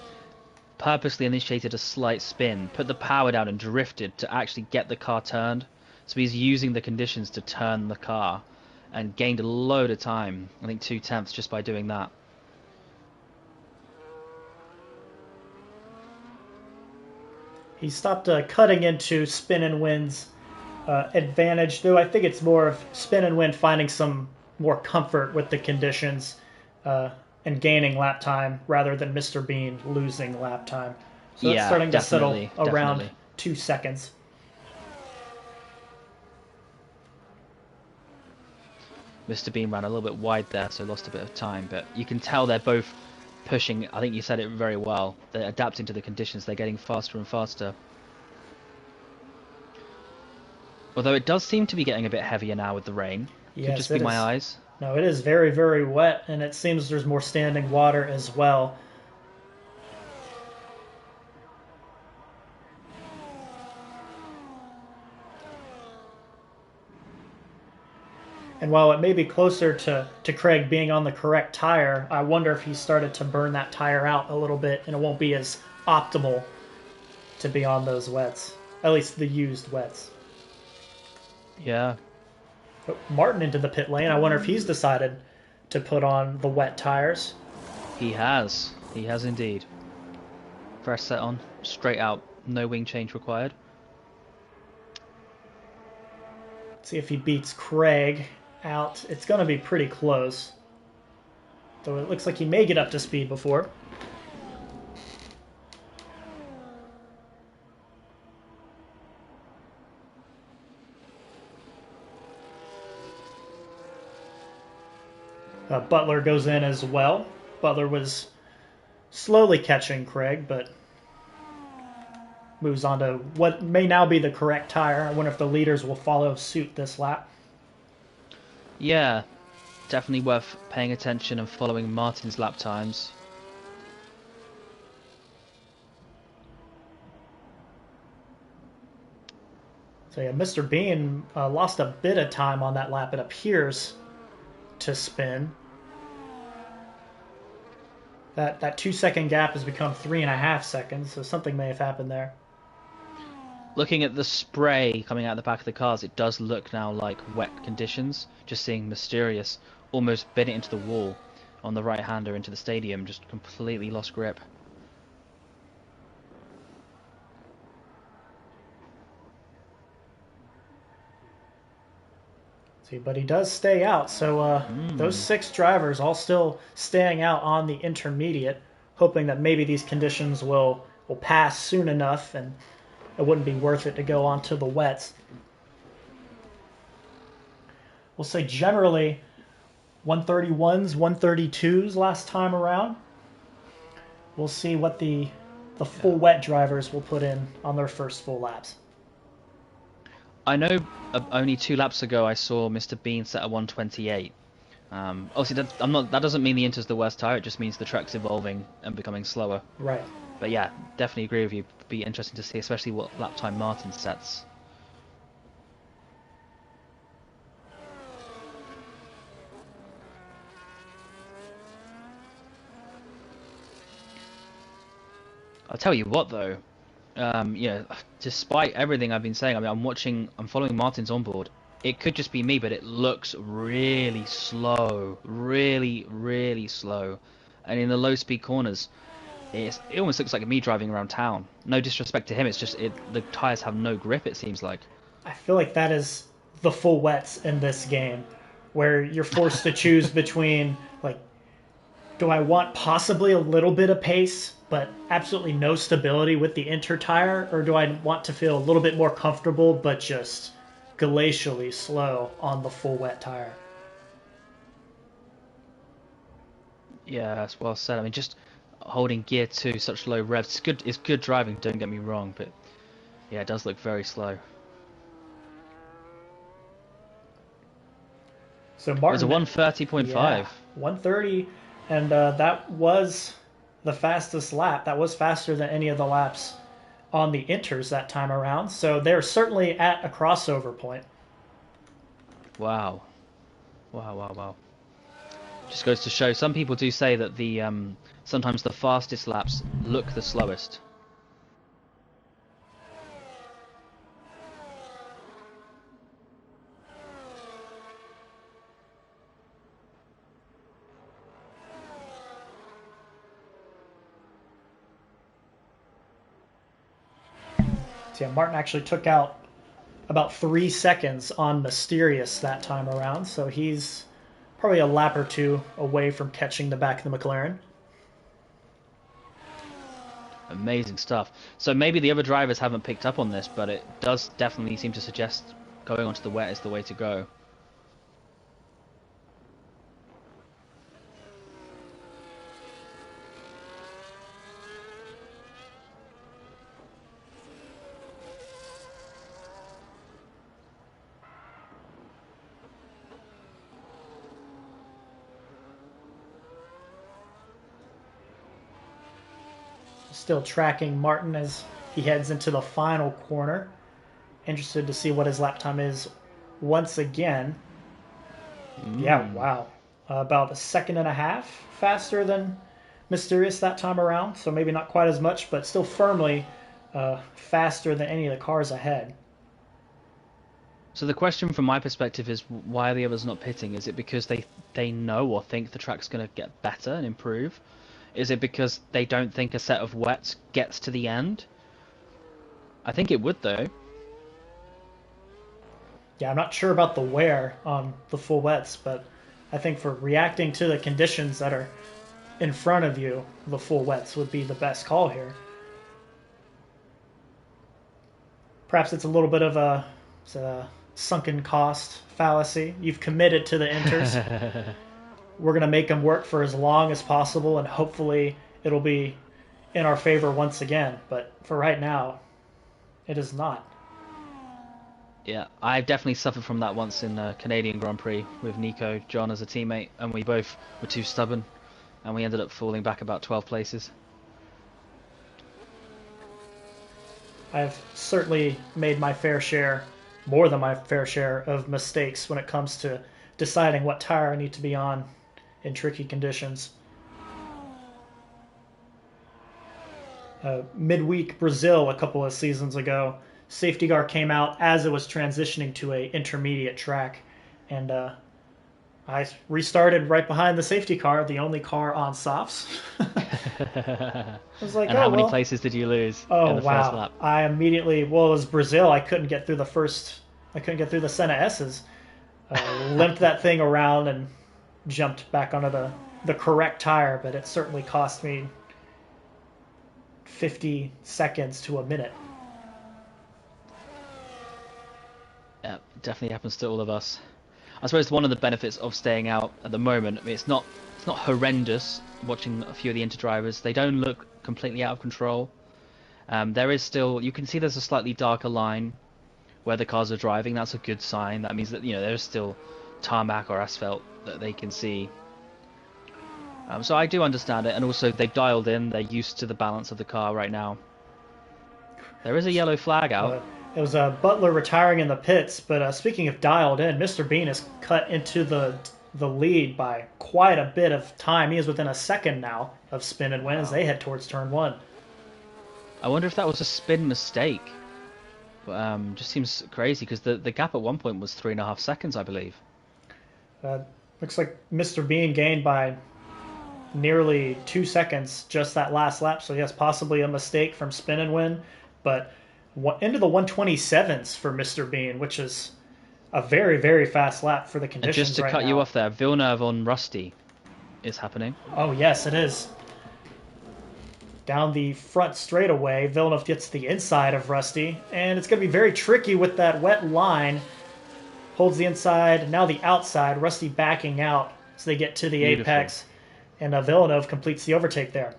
Speaker 2: purposely initiated a slight spin, put the power down and drifted to actually get the car turned. So he's using the conditions to turn the car and gained a load of time. I think 2/10 just by doing that.
Speaker 1: He stopped cutting into spin and wind's advantage, though I think it's more of spin and wind finding some more comfort with the conditions and gaining lap time rather than Mr. Bean losing lap time. So it's starting to settle around 2 seconds.
Speaker 2: Mr. Bean ran a little bit wide there, so lost a bit of time, but you can tell they're both pushing. I think you said it very well. They're adapting to the conditions. They're getting faster and faster. Although it does seem to be getting a bit heavier now with the rain.
Speaker 1: Yes,
Speaker 2: could just be my eyes.
Speaker 1: No, it is very, very wet, and it seems there's more standing water as well. And while it may be closer to Craig being on the correct tire, I wonder if he started to burn that tire out a little bit, and it won't be as optimal to be on those wets. At least the used wets.
Speaker 2: Yeah.
Speaker 1: But Martin into the pit lane. I wonder if he's decided to put on the wet tires.
Speaker 2: He has. He has indeed. Fresh set on. Straight out. No wing change required.
Speaker 1: Let's see if he beats Craig out. It's going to be pretty close. Though it looks like he may get up to speed before. Butler goes in as well. Butler was slowly catching Craig, but moves on to what may now be the correct tire. I wonder if the leaders will follow suit this lap.
Speaker 2: Yeah, definitely worth paying attention and following Martin's lap times.
Speaker 1: So yeah, Mr. Bean lost a bit of time on that lap, it appears, to spin. That 2 second gap has become 3.5 seconds, so something may have happened there.
Speaker 2: Looking at the spray coming out the back of the cars, it does look now like wet conditions. Just seeing Mysterious almost bit it into the wall on the right-hander into the stadium, just completely lost grip.
Speaker 1: See, but he does stay out. So those 6 drivers all still staying out on the intermediate, hoping that maybe these conditions will pass soon enough and it wouldn't be worth it to go on to the wets. We'll say generally 131s, 132s last time around. We'll see what the full wet drivers will put in on their first full laps.
Speaker 2: I know only 2 laps ago I saw Mr. Bean set a 128. Obviously, that doesn't mean the Inter's the worst tyre. It just means the track's evolving and becoming slower.
Speaker 1: Right.
Speaker 2: But yeah, definitely agree with you. It'd be interesting to see, especially what lap time Martin sets. I'll tell you what, though. Despite everything I've been saying, I mean, I'm following Martin's onboard. It could just be me, but it looks really slow, really, really slow. And in the low-speed corners, it almost looks like me driving around town. No disrespect to him, it's just the tires have no grip. It seems like.
Speaker 1: I feel like that is the full wets in this game, where you're forced to choose between like, do I want possibly a little bit of pace, but absolutely no stability with the inter tire, or do I want to feel a little bit more comfortable, but just glacially slow on the full wet tire?
Speaker 2: Yeah, that's well said. I mean, just holding gear 2 such low revs, it's good driving, don't get me wrong, but yeah, it does look very slow.
Speaker 1: So Martin,
Speaker 2: it was a 130.5.
Speaker 1: Yeah, 130, and that was the fastest lap. That was faster than any of the laps on the inters that time around. So they're certainly at a crossover point.
Speaker 2: Wow. Just goes to show, some people do say that the sometimes the fastest laps look the slowest.
Speaker 1: So yeah, Martin actually took out about 3 seconds on Mysterious that time around, so he's probably a lap or 2 away from catching the back of the McLaren.
Speaker 2: Amazing stuff. So maybe the other drivers haven't picked up on this, but it does definitely seem to suggest going onto the wet is the way to go.
Speaker 1: Still tracking Martin as he heads into the final corner. Interested to see what his lap time is once again. Yeah, wow. About a second and a half faster than Mysterious that time around. So maybe not quite as much, but still firmly faster than any of the cars ahead.
Speaker 2: So the question from my perspective is, why are the others not pitting? Is it because they know or think the track's going to get better and improve? Is it because they don't think a set of wets gets to the end? I think it would, though.
Speaker 1: Yeah, I'm not sure about the wear on the full wets, but I think for reacting to the conditions that are in front of you, the full wets would be the best call here. Perhaps it's a little bit of a sunken cost fallacy. You've committed to the inters. We're going to make them work for as long as possible, and hopefully it'll be in our favor once again. But for right now, it is not.
Speaker 2: Yeah, I definitely suffered from that once in the Canadian Grand Prix with Nico John as a teammate, and we both were too stubborn, and we ended up falling back about 12 places.
Speaker 1: I've certainly made my fair share, more than my fair share, of mistakes when it comes to deciding what tire I need to be on in tricky conditions. Midweek Brazil a couple of seasons ago, safety car came out as it was transitioning to a intermediate track, and I restarted right behind the safety car, the only car on softs. I was like,
Speaker 2: and how many places did you lose in the first lap?
Speaker 1: I immediately, it was Brazil. I couldn't get through the Senna S's. Limped that thing around and jumped back onto the correct tire, but it certainly cost me 50 seconds to a minute.
Speaker 2: Yeah, definitely happens to all of us. I suppose one of the benefits of staying out at the moment, I mean, it's not horrendous watching a few of the inter-drivers. They don't look completely out of control. There is still, you can see there's a slightly darker line where the cars are driving. That's a good sign. That means that, there's still tarmac or asphalt that they can see. So I do understand it, and also they've dialed in. They're used to the balance of the car right now. There is a yellow flag out.
Speaker 1: It was Butler retiring in the pits, but speaking of dialed in, Mr. Bean has cut into the lead by quite a bit of time. He is within a second now of spin and win as they head towards turn 1.
Speaker 2: I wonder if that was a spin mistake. Just seems crazy because the gap at one point was 3.5 seconds, I believe.
Speaker 1: Looks like Mr. Bean gained by nearly 2 seconds just that last lap. So yes, possibly a mistake from spin and win, but into the 127s for Mr. Bean, which is a very, very fast lap for the conditions.
Speaker 2: And just to cut you off there, Villeneuve on Rusty is happening.
Speaker 1: Oh yes, it is. Down the front straightaway, Villeneuve gets the inside of Rusty, and it's going to be very tricky with that wet line. Holds the inside, now the outside. Rusty backing out so they get to the apex, and Villeneuve completes the overtake there.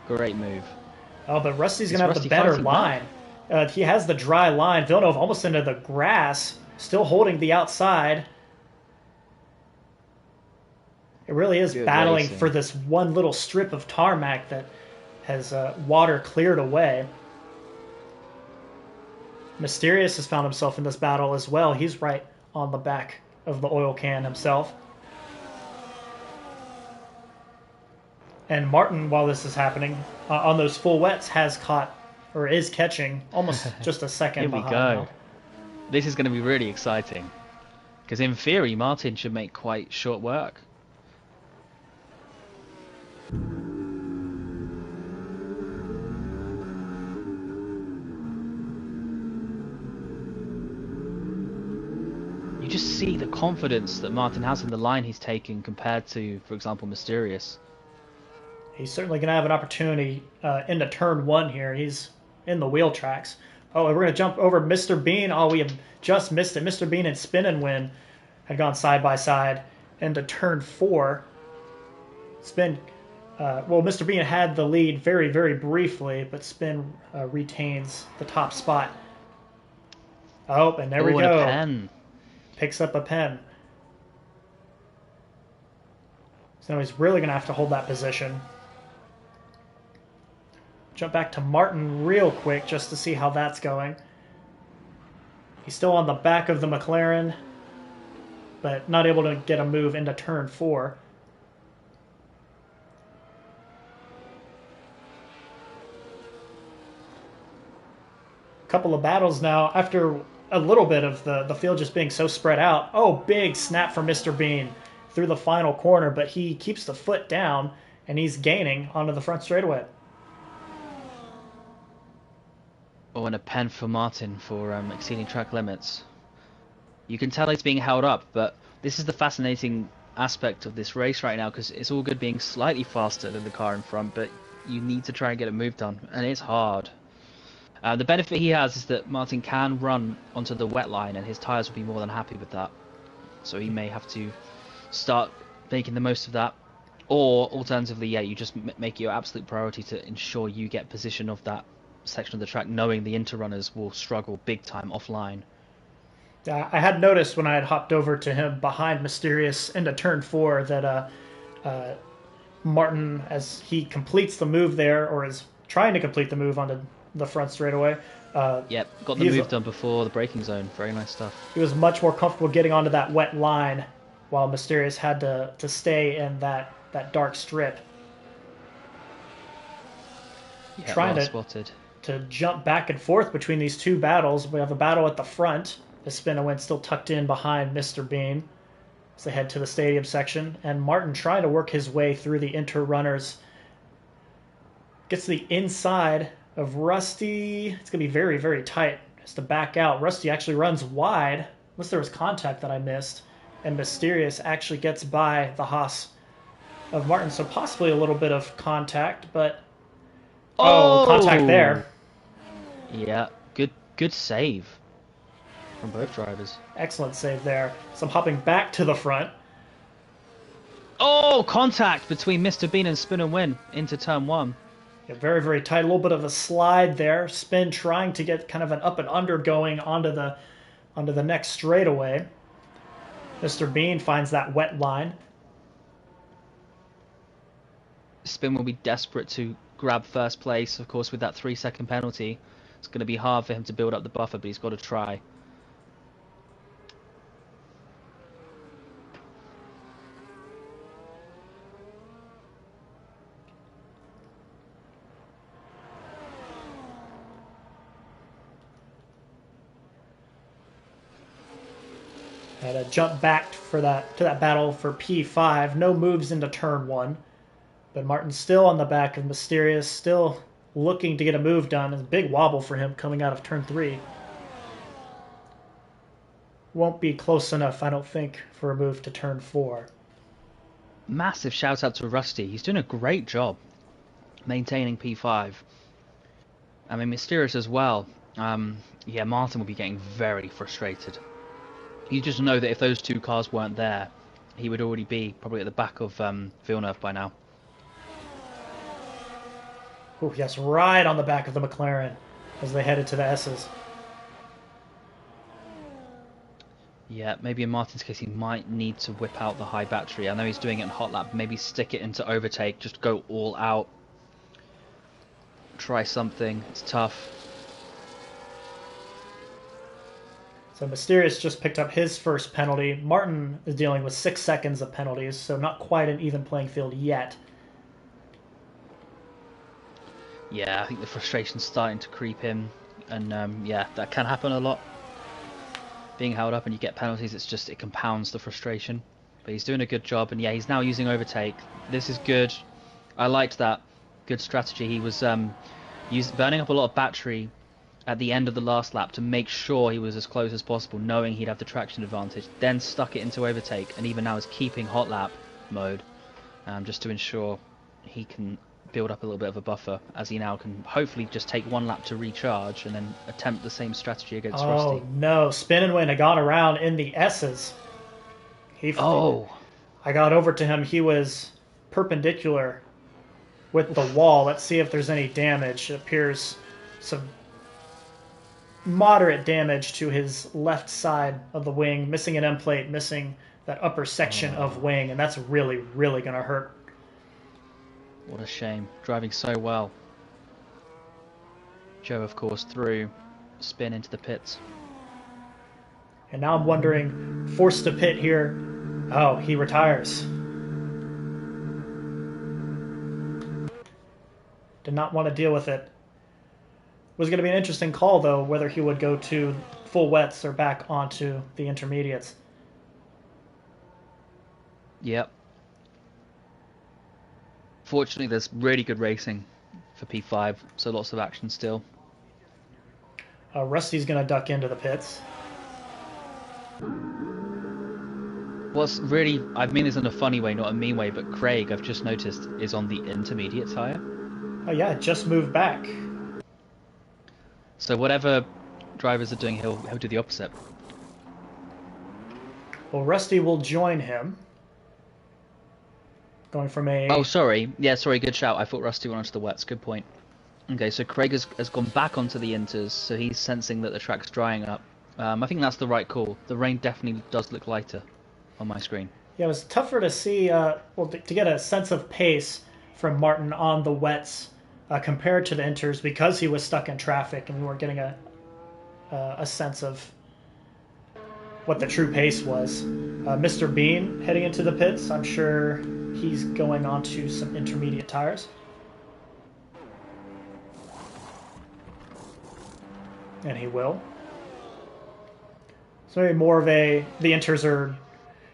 Speaker 2: Great move.
Speaker 1: Oh, but Rusty's going to have the better line. He has the dry line. Villeneuve almost into the grass, still holding the outside. It really is
Speaker 2: good
Speaker 1: battling
Speaker 2: racing
Speaker 1: for this one little strip of tarmac that has water cleared away. Mysterious has found himself in this battle as well. He's right on the back of the oil can himself. And Martin, while this is happening, on those full wets, has caught, or is catching, almost just a second behind.
Speaker 2: Here we go.
Speaker 1: Now.
Speaker 2: This is going to be really exciting. Because in theory, Martin should make quite short work. You just see the confidence that Martin has in the line he's taking compared to, for example, Mysterious.
Speaker 1: He's certainly going to have an opportunity into turn 1 here. He's in the wheel tracks. Oh, and we're going to jump over Mr. Bean. Oh, we have just missed it. Mr. Bean and Spin and Win had gone side by side into turn 4. Spin, Mr. Bean had the lead very, very briefly, but Spin retains the top spot. Oh, and there we go.
Speaker 2: And a pen.
Speaker 1: Picks up a pen. So he's really going to have to hold that position. Jump back to Martin real quick just to see how that's going. He's still on the back of the McLaren, but not able to get a move into turn 4. Couple of battles now after a little bit of the field just being so spread out. Oh, big snap from Mr. Bean through the final corner, but he keeps the foot down and he's gaining onto the front straightaway.
Speaker 2: Oh, and a pen for Martin for exceeding track limits. You can tell he's being held up, but this is the fascinating aspect of this race right now, because it's all good being slightly faster than the car in front, but you need to try and get a move done, and it's hard. The benefit he has is that Martin can run onto the wet line, and his tyres will be more than happy with that. So he may have to start making the most of that, or alternatively, yeah, you just make it your absolute priority to ensure you get position of that section of the track, knowing the interrunners will struggle big time offline.
Speaker 1: I had noticed when I had hopped over to him behind Mysterious into turn 4 that Martin, as he completes the move there, or is trying to complete the move onto the front straightaway.
Speaker 2: Yep, got the move done before the braking zone. Very nice stuff.
Speaker 1: He was much more comfortable getting onto that wet line, while Mysterious had to stay in that dark strip.
Speaker 2: Yeah,
Speaker 1: trying
Speaker 2: well spotted.
Speaker 1: To jump back and forth between these two battles. We have a battle at the front. The Spin and Win still tucked in behind Mr. Bean as they head to the stadium section. And Martin trying to work his way through the inter-runners. Gets to the inside of Rusty. It's going to be very, very tight. Has to back out. Rusty actually runs wide. unless there was contact that I missed, and Mysterious actually gets by the Haas of Martin, so possibly a little bit of contact, but contact there.
Speaker 2: Yeah, good save from both drivers.
Speaker 1: Excellent save there. So I'm hopping back to the front.
Speaker 2: Oh, contact between Mr. Bean and Spin and Win into turn 1.
Speaker 1: Yeah, very, very tight. A little bit of a slide there. Spin trying to get kind of an up and under going onto the next straightaway. Mr. Bean finds that wet line.
Speaker 2: Spin will be desperate to grab first place. Of course, with that 3-second penalty, it's going to be hard for him to build up the buffer, but he's got to try.
Speaker 1: Had to jump back to that battle for P5. No moves into turn 1. But Martin's still on the back of Mysterious, still looking to get a move done. It's a big wobble for him coming out of turn 3. Won't be close enough, I don't think, for a move to turn 4.
Speaker 2: Massive shout out to Rusty. He's doing a great job maintaining P5. I mean, Mysterious as well. Yeah, Martin will be getting very frustrated. You just know that if those two cars weren't there, he would already be probably at the back of Villeneuve by now.
Speaker 1: Oh, yes, right on the back of the McLaren as they headed to the S's.
Speaker 2: Yeah, maybe in Martin's case he might need to whip out the high battery. I know he's doing it in hot lap. Maybe stick it into overtake, just go all out. Try something. It's tough.
Speaker 1: So Mysterious just picked up his first penalty. Martin is dealing with 6 seconds of penalties, so not quite an even playing field yet.
Speaker 2: Yeah, I think the frustration's starting to creep in, and yeah, that can happen a lot. Being held up and you get penalties, it compounds the frustration. But he's doing a good job, and yeah, he's now using overtake. This is good. I liked that. Good strategy. He was burning up a lot of battery at the end of the last lap to make sure he was as close as possible, knowing he'd have the traction advantage. Then stuck it into overtake, and even now is keeping hot lap mode, just to ensure he can build up a little bit of a buffer, as he now can hopefully just take 1 lap to recharge and then attempt the same strategy against Rusty.
Speaker 1: Oh no, Spin and Win had gone around in the S's. I got over to him. He was perpendicular with the wall. Let's see if there's any damage. It appears some moderate damage to his left side of the wing, missing an end plate, missing that upper section of wing, and that's really, really going to hurt.
Speaker 2: What a shame. Driving so well. Joe, of course, through. Spin into the pits.
Speaker 1: And now I'm wondering, forced to pit here. Oh, he retires. Did not want to deal with it. Was going to be an interesting call, though, whether he would go to full wets or back onto the intermediates.
Speaker 2: Yep. Fortunately, there's really good racing for P5, so lots of action still.
Speaker 1: Rusty's going to duck into the pits.
Speaker 2: What's really, I mean this in a funny way, not a mean way, but Craig, I've just noticed, is on the intermediate tyre.
Speaker 1: Oh yeah, just moved back.
Speaker 2: So whatever drivers are doing, he'll do the opposite.
Speaker 1: Well, Rusty will join him. Going from a...
Speaker 2: Oh, sorry. Yeah, sorry, good shout. I thought Rusty went onto the wets. Good point. Okay, so Craig has gone back onto the inters, so he's sensing that the track's drying up. I think that's the right call. The rain definitely does look lighter on my screen.
Speaker 1: Yeah, it was tougher to see, to get a sense of pace from Martin on the wets compared to the inters because he was stuck in traffic and we weren't getting a sense of what the true pace was. Mr. Bean heading into the pits. I'm sure he's going onto some intermediate tires. And he will. So maybe more of the inters are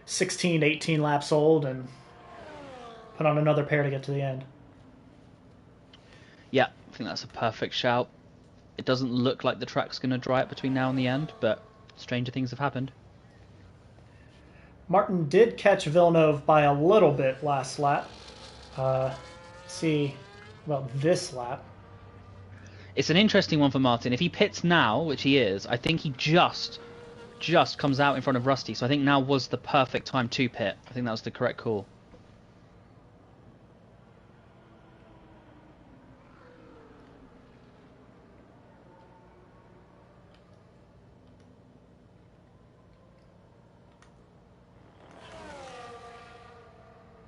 Speaker 1: 16, 18 laps old and put on another pair to get to the end.
Speaker 2: Yeah, I think that's a perfect shout. It doesn't look like the track's going to dry up between now and the end, but stranger things have happened.
Speaker 1: Martin did catch Villeneuve by a little bit last lap. See, well, this lap.
Speaker 2: It's an interesting one for Martin. If he pits now, which he is, I think he just comes out in front of Rusty. So I think now was the perfect time to pit. I think that was the correct call.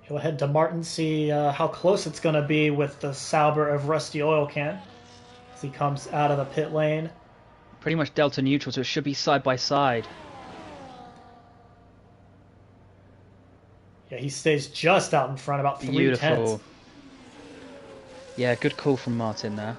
Speaker 1: He'll head to Martin, see how close it's going to be with the Sauber of Rusty Oil Can as he comes out of the pit lane.
Speaker 2: Pretty much delta neutral, so it should be side by side.
Speaker 1: Yeah, he stays just out in front, about 3 tenths.
Speaker 2: Yeah, good call from Martin there.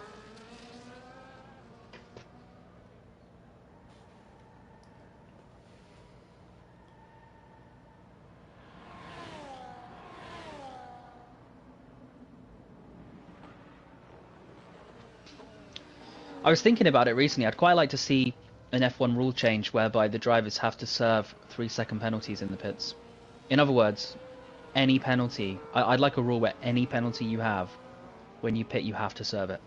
Speaker 2: I was thinking about it recently. I'd quite like to see an F1 rule change whereby the drivers have to serve 3-second penalties in the pits. In other words, any penalty. I'd like a rule where any penalty you have when you pit, you have to serve it.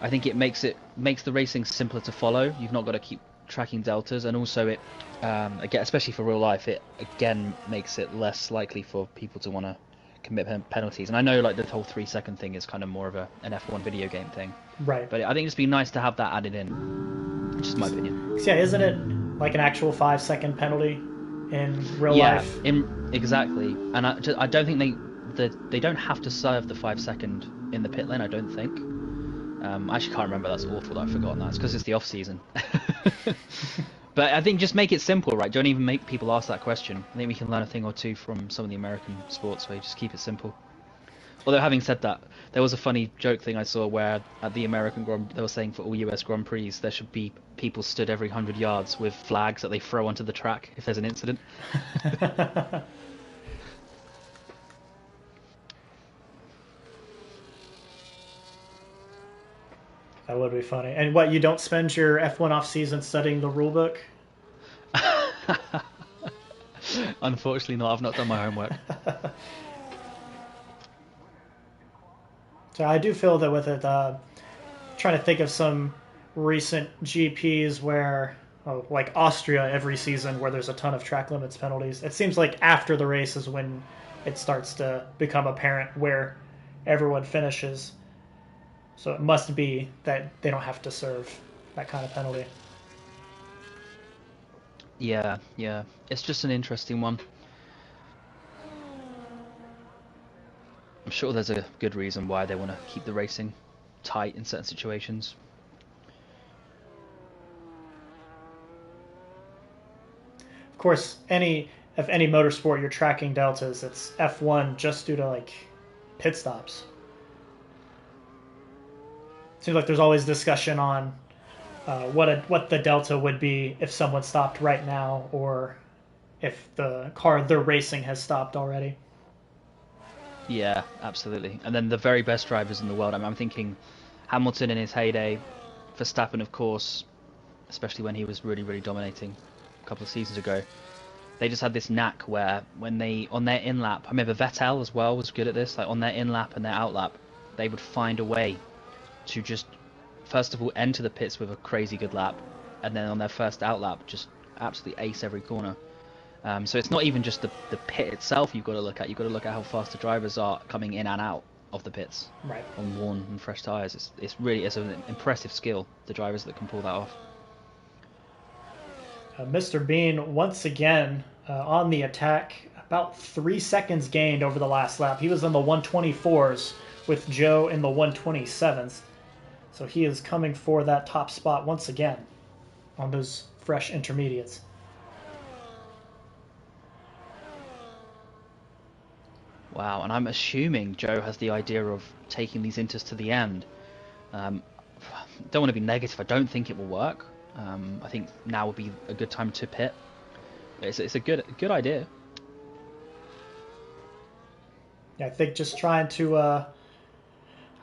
Speaker 2: I think it makes the racing simpler to follow. You've not got to keep tracking deltas, and also it, again, especially for real life, it again makes it less likely for people to want to commit penalties. And I know like the whole 3-second thing is kind of more of an F1 video game thing,
Speaker 1: right?
Speaker 2: But I think it'd just be nice to have that added in. Just my opinion.
Speaker 1: Yeah, isn't it like an actual 5-second penalty in real life?
Speaker 2: Yeah, exactly. And I don't think they don't have to serve the 5-second in the pit lane. I don't think. I actually can't remember. That's awful that I've forgotten that. It's because it's the off season. But I think just make it simple, right? Don't even make people ask that question. I think we can learn a thing or two from some of the American sports where you just keep it simple. Although having said that, there was a funny joke thing I saw where at the American Grand, they were saying for all US Grand Prix there should be people stood every 100 yards with flags that they throw onto the track if there's an incident.
Speaker 1: That would be funny. And what, you don't spend your F1 off season studying the rule book?
Speaker 2: Unfortunately not. I've not done my homework.
Speaker 1: So I do feel that with it, trying to think of some recent GPs where, like Austria every season, where there's a ton of track limits penalties. It seems like after the race is when it starts to become apparent where everyone finishes. So it must be that they don't have to serve that kind of penalty.
Speaker 2: Yeah. It's just an interesting one. I'm sure there's a good reason why they want to keep the racing tight in certain situations.
Speaker 1: Of course, if any motorsport you're tracking deltas, it's F1 just due to like pit stops. Seems like there's always discussion on what the delta would be if someone stopped right now, or if the car they're racing has stopped already.
Speaker 2: Yeah, absolutely. And then the very best drivers in the world. I'm thinking Hamilton in his heyday, Verstappen, of course, especially when he was really, really dominating a couple of seasons ago. They just had this knack where when they, on their in-lap, I remember Vettel as well was good at this, like on their in-lap and their out-lap, they would find a way to just, first of all, enter the pits with a crazy good lap, and then on their first out-lap, just absolutely ace every corner. So it's not even just the pit itself you've got to look at. You've got to look at how fast the drivers are coming in and out of the pits,
Speaker 1: right,
Speaker 2: on worn and fresh tyres. It's an impressive skill, the drivers that can pull that off.
Speaker 1: Mr. Bean once again on the attack, about 3 seconds gained over the last lap. He was in the 124s with Joe in the 127s. So he is coming for that top spot once again on those fresh intermediates.
Speaker 2: Wow, and I'm assuming Joe has the idea of taking these inters to the end. Don't want to be negative. I don't think it will work. I think now would be a good time to pit. It's a good idea.
Speaker 1: Yeah, I think just trying to...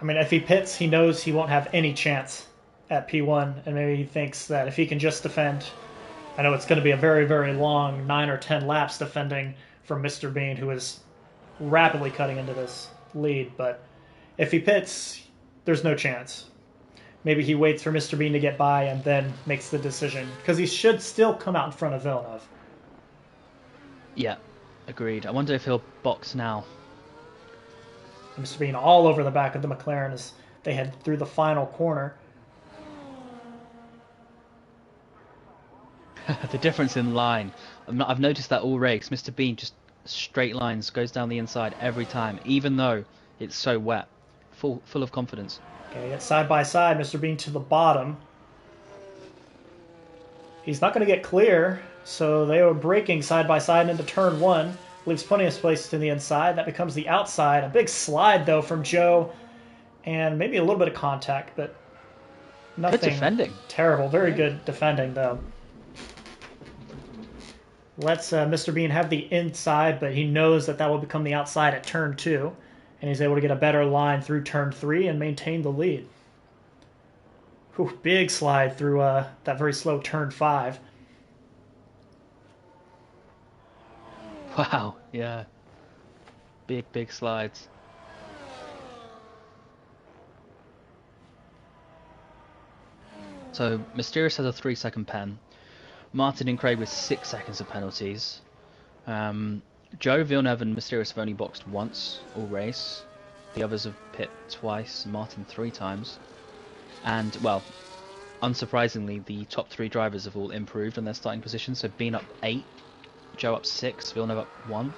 Speaker 1: if he pits, he knows he won't have any chance at P1, and maybe he thinks that if he can just defend I know it's going to be a very, very long 9 or 10 laps defending from Mr. Bean, who is rapidly cutting into this lead. But if he pits, there's no chance. Maybe he waits for Mr. Bean to get by and then makes the decision, because he should still come out in front of Villeneuve.
Speaker 2: Yeah, agreed. I wonder if he'll box now.
Speaker 1: Mr. Bean all over the back of the McLaren as they head through the final corner.
Speaker 2: The difference in line. I've noticed that all race. Mr. Bean just straight lines, goes down the inside every time, even though it's so wet. Full of confidence.
Speaker 1: Okay, it's side by side. Mr. Bean to the bottom. He's not going to get clear, so they are braking side by side into turn 1. Leaves plenty of space to the inside. That becomes the outside. A big slide, though, from Joe. And maybe a little bit of contact, but nothing
Speaker 2: good defending.
Speaker 1: Terrible. Very good defending, though. Lets Mr. Bean have the inside, but he knows that will become the outside at turn 2. And he's able to get a better line through turn 3 and maintain the lead. Whew, big slide through that very slow turn 5.
Speaker 2: Wow, yeah. Big slides. So, Mysterious has a 3-second pen. Martin and Craig with 6 seconds of penalties. Joe, Villeneuve and Mysterious have only boxed once all race. The others have pit twice, Martin 3 times. And, well, unsurprisingly, the top 3 drivers have all improved on their starting positions. So Bean up 8, Joe up 6, Villeneuve up 1.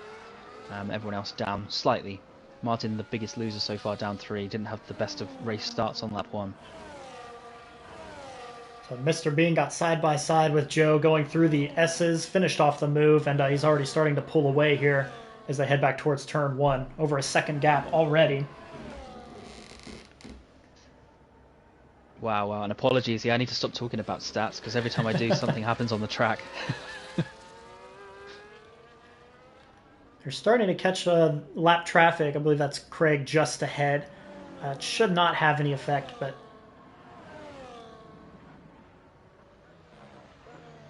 Speaker 2: Everyone else down slightly. Martin, the biggest loser so far, down 3. Didn't have the best of race starts on lap 1.
Speaker 1: So Mr. Bean got side by side with Joe going through the S's, finished off the move, and he's already starting to pull away here as they head back towards turn 1. Over a second gap already.
Speaker 2: Wow, and apologies. Yeah, I need to stop talking about stats because every time I do, something happens on the track.
Speaker 1: They're starting to catch lap traffic. I believe that's Craig just ahead. It should not have any effect, but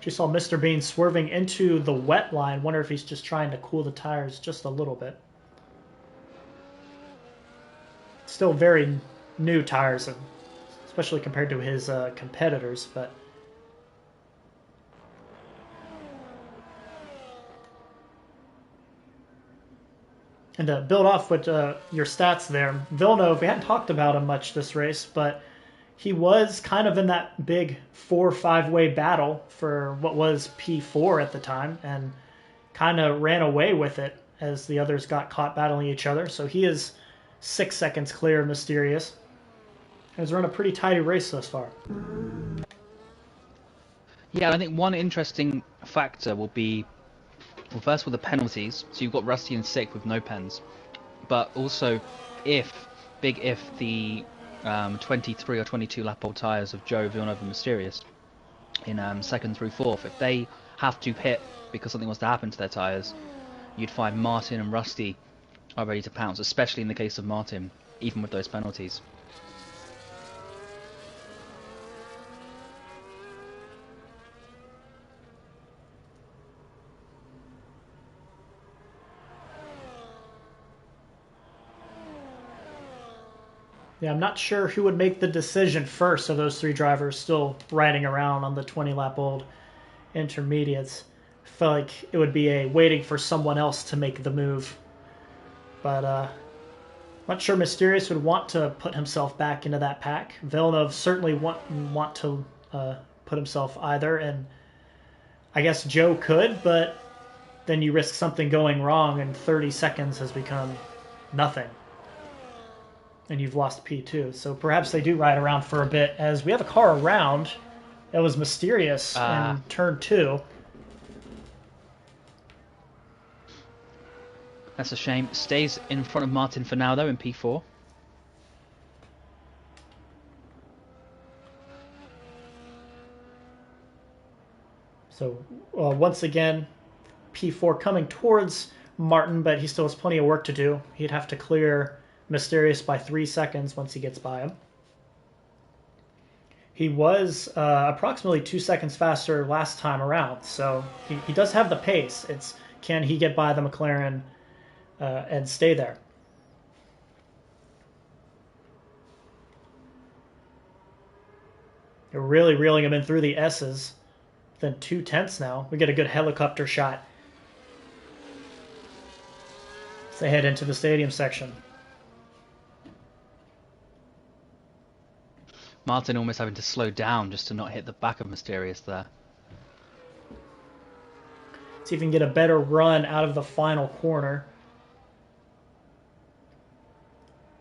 Speaker 1: you saw Mr. Bean swerving into the wet line. Wonder if he's just trying to cool the tires just a little bit. Still very new tires, especially compared to his competitors, but and to build off with your stats there, Villeneuve, we hadn't talked about him much this race, but he was kind of in that big 4-5-way battle for what was P4 at the time and kind of ran away with it as the others got caught battling each other. So he is 6 seconds clear of Mysterious. And has run a pretty tidy race thus far.
Speaker 2: Yeah, I think one interesting factor will be, well, first with the penalties. So you've got Rusty and Sick with no pens. But also, big if the 23 or 22 lap old tyres of Joe, Villeneuve and Mysterious in 2nd through 4th, if they have to pit because something was to happen to their tyres, you'd find Martin and Rusty are ready to pounce, especially in the case of Martin, even with those penalties.
Speaker 1: Yeah, I'm not sure who would make the decision first of those 3 drivers still riding around on the 20-lap-old intermediates. I feel like it would be a waiting for someone else to make the move. But I'm not sure Mysterious would want to put himself back into that pack. Villeneuve certainly want to put himself either, and I guess Joe could, but then you risk something going wrong and 30 seconds has become nothing. And you've lost P2. So perhaps they do ride around for a bit, as we have a car around that was Mysterious in turn 2.
Speaker 2: That's a shame. Stays in front of Martin for now, though, in P4.
Speaker 1: So once again, P4 coming towards Martin, but he still has plenty of work to do. He'd have to clear Mysterious by 3 seconds once he gets by him. He was approximately 2 seconds faster last time around, so he does have the pace. It's can he get by the McLaren and stay there? They're really reeling him in through the S's. Within 2/10 now. We get a good helicopter shot as they head into the stadium section.
Speaker 2: Martin almost having to slow down just to not hit the back of Mysterious there.
Speaker 1: See if he can get a better run out of the final corner.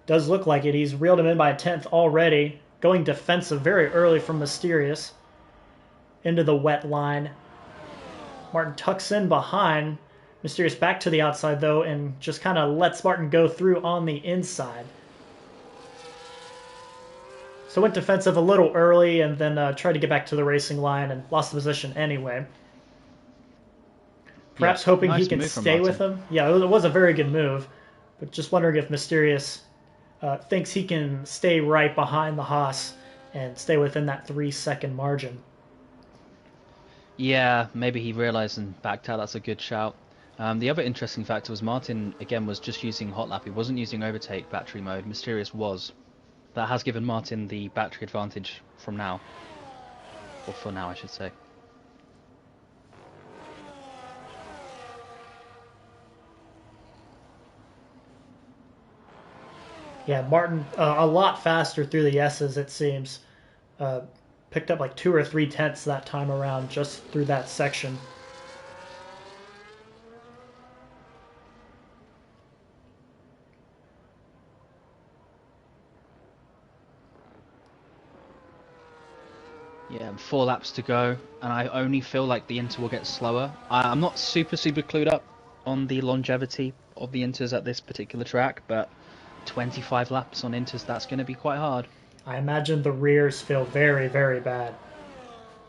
Speaker 1: Does look like it. He's reeled him in by a 10th already. Going defensive very early from Mysterious. Into the wet line. Martin tucks in behind. Mysterious back to the outside, though, and just kind of lets Martin go through on the inside. So went defensive a little early and then tried to get back to the racing line and lost the position anyway. Perhaps hoping he can stay with him. Yeah, it was a very good move. But just wondering if Mysterious thinks he can stay right behind the Haas and stay within that 3-second margin.
Speaker 2: Yeah, maybe he realised and backed out. That's a good shout. The other interesting factor was Martin, again, was just using hot lap. He wasn't using overtake battery mode. Mysterious was. That has given Martin the battery advantage from now. Or for now, I should say.
Speaker 1: Yeah, Martin a lot faster through the S's, it seems. Picked up like 2 or 3 tenths that time around just through that section.
Speaker 2: Yeah, 4 laps to go, and I only feel like the Inter will get slower. I'm not super clued up on the longevity of the Inters at this particular track, but 25 laps on Inters, that's going to be quite hard.
Speaker 1: I imagine the rears feel very, very bad.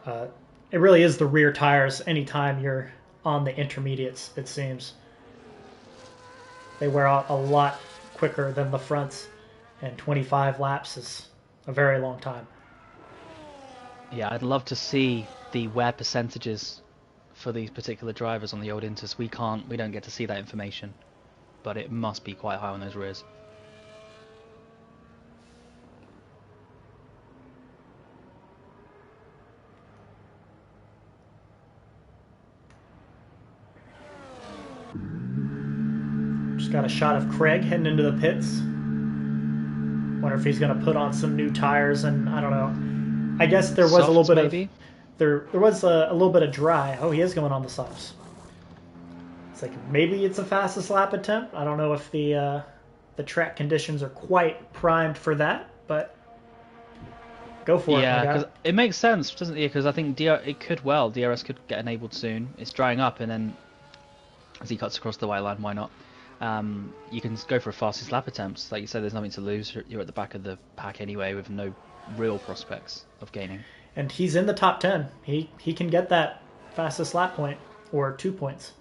Speaker 1: It really is the rear tires anytime you're on the intermediates, it seems. They wear out a lot quicker than the fronts, and 25 laps is a very long time.
Speaker 2: Yeah, I'd love to see the wear percentages for these particular drivers on the old Inters. We don't get to see that information, but it must be quite high on those rears.
Speaker 1: Just got a shot of Craig heading into the pits. Wonder if he's going to put on some new tires, and I don't know. I guess there was
Speaker 2: Softs,
Speaker 1: a little bit
Speaker 2: maybe?
Speaker 1: of there was a little bit of dry. Oh, he is going on the softs. It's like maybe it's a fastest lap attempt. I don't know if the track conditions are quite primed for that, but go for it.
Speaker 2: Yeah, because it makes sense, doesn't it? Because I think DRS could get enabled soon. It's drying up, and then as he cuts across the white line, why not? You can go for a fastest lap attempt. Like you said, there's nothing to lose. You're at the back of the pack anyway, with no real prospects of gaining.
Speaker 1: And he's in the top 10. He can get that fastest lap point or 2 points.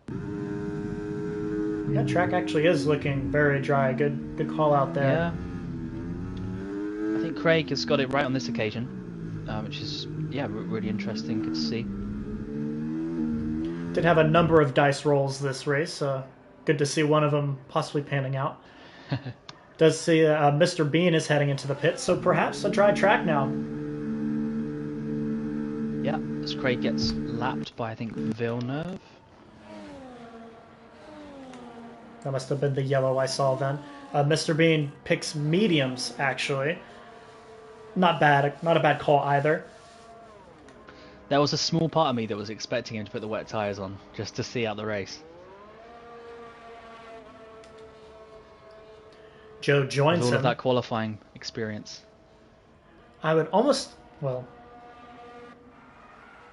Speaker 1: That track actually is looking very dry. Good call out there.
Speaker 2: Yeah. I think Craig has got it right on this occasion, which is really interesting. Good to see.
Speaker 1: Did have a number of dice rolls this race. Good to see one of them possibly panning out. Does see Mr. Bean is heading into the pit, so perhaps a dry track now.
Speaker 2: Yeah, as Craig gets lapped by, I think, Villeneuve.
Speaker 1: That must have been the yellow I saw then. Mr. Bean picks mediums, actually. Not bad. Not a bad call either.
Speaker 2: There was a small part of me that was expecting him to put the wet tyres on, just to see out the race.
Speaker 1: Joe joins
Speaker 2: with all
Speaker 1: him.
Speaker 2: of that qualifying experience.
Speaker 1: I would almost... Well...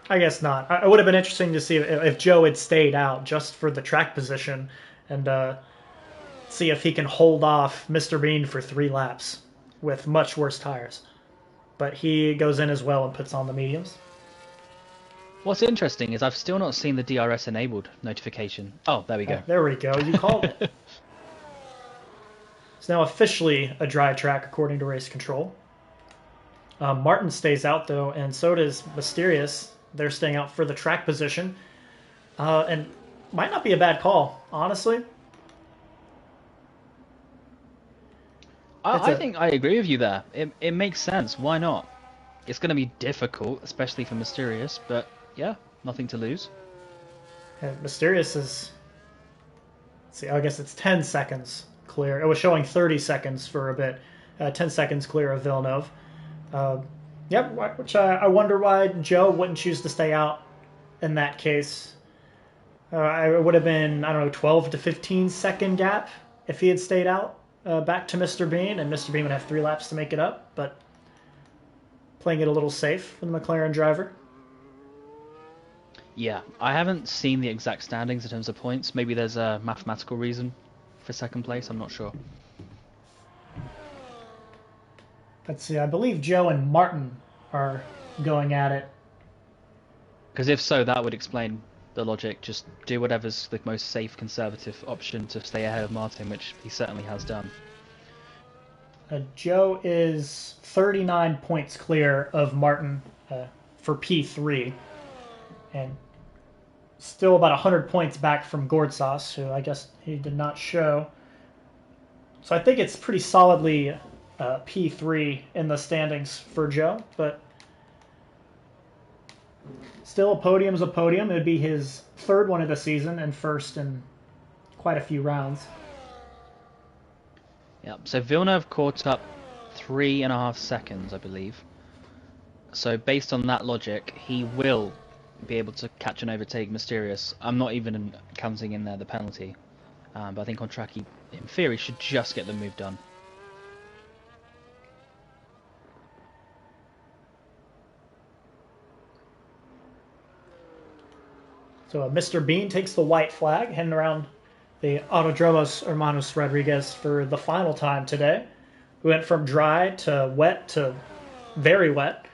Speaker 1: I guess not. It would have been interesting to see if Joe had stayed out just for the track position and see if he can hold off Mr. Bean for 3 laps with much worse tires. But he goes in as well and puts on the mediums.
Speaker 2: What's interesting is I've still not seen the DRS enabled notification. Oh, there we go.
Speaker 1: There we go. You called it. It's now officially a dry track according to race control. Martin stays out though, and so does Mysterious. They're staying out for the track position. And might not be a bad call, honestly.
Speaker 2: I think I agree with you there. It makes sense. Why not? It's going to be difficult, especially for Mysterious, but yeah, nothing to lose.
Speaker 1: Yeah, Mysterious is... Let's see, I guess it's 10 seconds clear. It was showing 30 seconds for a bit. 10 seconds clear of Villeneuve. Yep, which I wonder why Joe wouldn't choose to stay out in that case. It would have been, I don't know, 12 to 15 second gap if he had stayed out back to Mr. Bean, and Mr. Bean would have 3 laps to make it up, but playing it a little safe for the McLaren driver.
Speaker 2: Yeah, I haven't seen the exact standings in terms of points. Maybe there's a mathematical reason for second place, I'm not sure.
Speaker 1: Let's see, I believe Joe and Martin are going at it.
Speaker 2: Because if so, that would explain the logic. Just do whatever's the most safe, conservative option to stay ahead of Martin, which he certainly has done.
Speaker 1: Joe is 39 points clear of Martin for P3. And still about 100 points back from Gordsauce, who I guess he did not show. So I think it's pretty solidly P3 in the standings for Joe, but still a podium's a podium. It would be his 3rd one of the season and 1st in quite a few rounds.
Speaker 2: Yeah, so Villeneuve caught up 3.5 seconds, I believe. So based on that logic, he will be able to catch and overtake Mysterious. I'm not even counting in there the penalty. But I think on track he, in theory, should just get the move done.
Speaker 1: So Mr. Bean takes the white flag, heading around the Autodromos Hermanos Rodriguez for the final time today. We went from dry to wet to very wet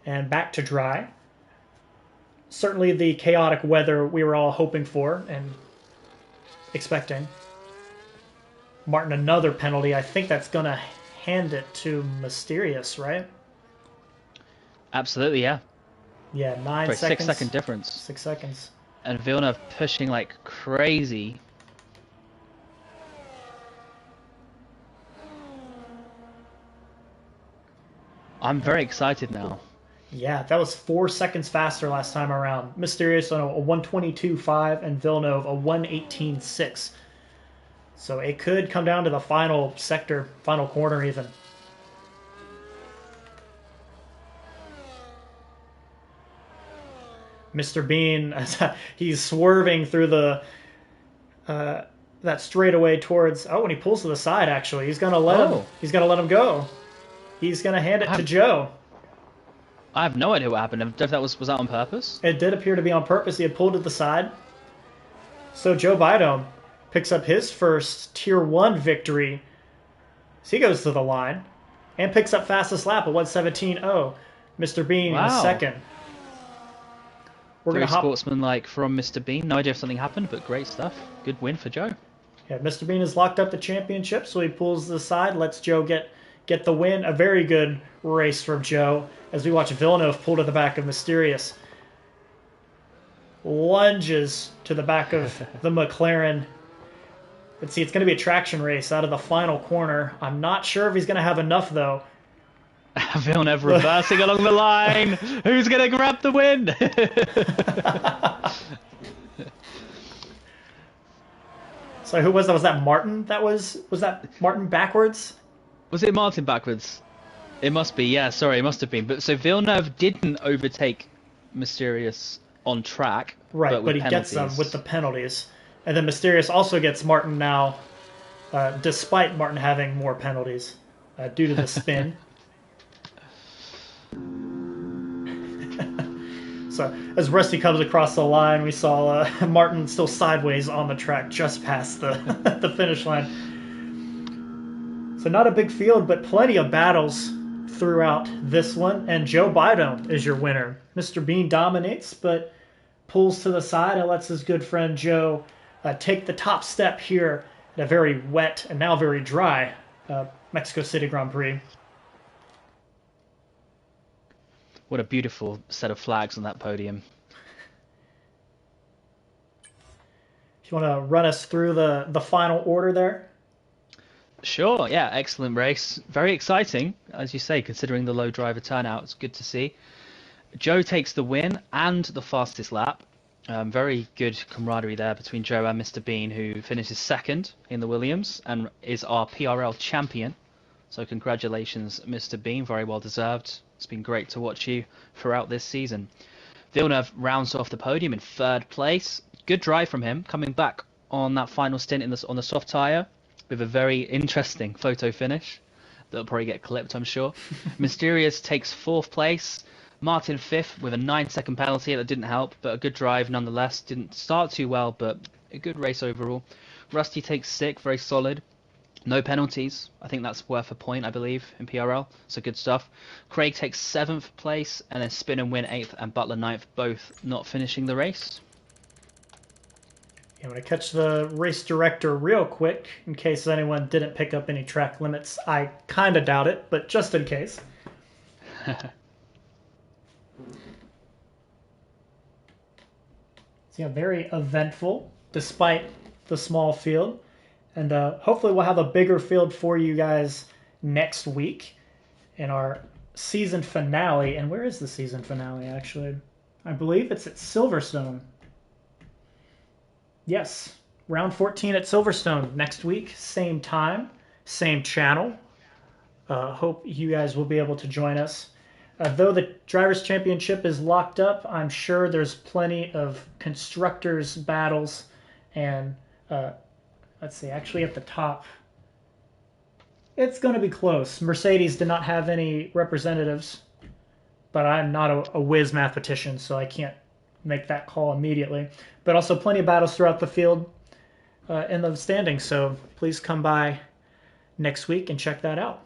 Speaker 1: and back to dry. Certainly the chaotic weather we were all hoping for and expecting. Martin, another penalty. I think that's going to hand it to Mysterious, right?
Speaker 2: Absolutely, yeah.
Speaker 1: Yeah, 9 seconds.
Speaker 2: 6-second difference.
Speaker 1: 6 seconds.
Speaker 2: And Villeneuve pushing like crazy. I'm very excited now.
Speaker 1: Yeah, that was 4 seconds faster last time around. Mysterious on a 1:22.5 and Villeneuve a 1:18.6. So it could come down to the final sector, final corner even. Mr. Bean, he's swerving through the that straightaway towards. Oh, when he pulls to the side, actually, he's gonna let him. He's gonna let him go. He's gonna hand it to Joe.
Speaker 2: I have no idea what happened. If that was that on purpose?
Speaker 1: It did appear to be on purpose. He had pulled to the side. So Joe Biden picks up his first Tier 1 victory. So he goes to the line and picks up fastest lap at 1:17.0. Mr. Bean in second.
Speaker 2: We're very sportsmanlike from Mr. Bean. No idea if something happened, but great stuff. Good win for Joe.
Speaker 1: Yeah, Mr. Bean has locked up the championship, so he pulls to the side, lets Joe get the win. A very good race from Joe as we watch Villeneuve pull to the back of Mysterious. Lunges to the back of the McLaren. Let's see, it's going to be a traction race out of the final corner. I'm not sure if he's going to have enough, though.
Speaker 2: Villeneuve reversing along the line. Who's going to grab the win?
Speaker 1: So who was that? Was that Martin? Was that Martin backwards?
Speaker 2: Was it Martin backwards? It must be, yeah, sorry, it must have been. But so Villeneuve didn't overtake Mysterious on track.
Speaker 1: Right, but he gets them with the penalties. And then Mysterious also gets Martin now, despite Martin having more penalties due to the spin. So as Rusty comes across the line, we saw Martin still sideways on the track just past the, the finish line. So not a big field, but plenty of battles throughout this one. And Joe Biden is your winner. Mr. Bean dominates, but pulls to the side and lets his good friend Joe take the top step here at a very wet and now very dry Mexico City Grand Prix.
Speaker 2: What a beautiful set of flags on that podium.
Speaker 1: If you want to run us through the final order there.
Speaker 2: Sure, yeah, excellent race. Very exciting, as you say, considering the low driver turnout. It's good to see. Joe takes the win and the fastest lap. Very good camaraderie there between Joe and Mr. Bean, who finishes second in the Williams and is our PRL champion. So congratulations, Mr. Bean, very well deserved. It's been great to watch you throughout this season. Villeneuve rounds off the podium in third place. Good drive from him, coming back on that final stint on the soft tyre with a very interesting photo finish. That'll probably get clipped, I'm sure. Mysterious takes fourth place. Martin fifth with a 9-second penalty that didn't help, but a good drive nonetheless. Didn't start too well, but a good race overall. Rusty takes sixth, very solid. No penalties. I think that's worth a point, I believe, in PRL. So good stuff. Craig takes seventh place, and then Spin and Win eighth, and Butler ninth, both not finishing the race.
Speaker 1: I'm going to catch the race director real quick in case anyone didn't pick up any track limits. I kind of doubt it, but just in case. So yeah, very eventful despite the small field. And hopefully we'll have a bigger field for you guys next week in our season finale. And where is the season finale, actually? I believe it's at Silverstone. Yes, round 14 at Silverstone next week. Same time, same channel. Hope you guys will be able to join us. Though the Drivers' Championship is locked up, I'm sure there's plenty of constructors' battles and... let's see, actually at the top, it's going to be close. Mercedes did not have any representatives, but I'm not a whiz mathematician, so I can't make that call immediately. But also plenty of battles throughout the field in the standings, so please come by next week and check that out.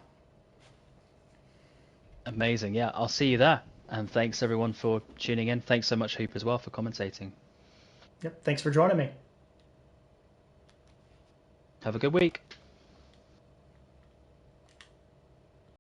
Speaker 2: Amazing, yeah, I'll see you there. And thanks everyone for tuning in. Thanks so much, Hoop, as well, for commentating.
Speaker 1: Yep, thanks for joining me.
Speaker 2: Have a good week.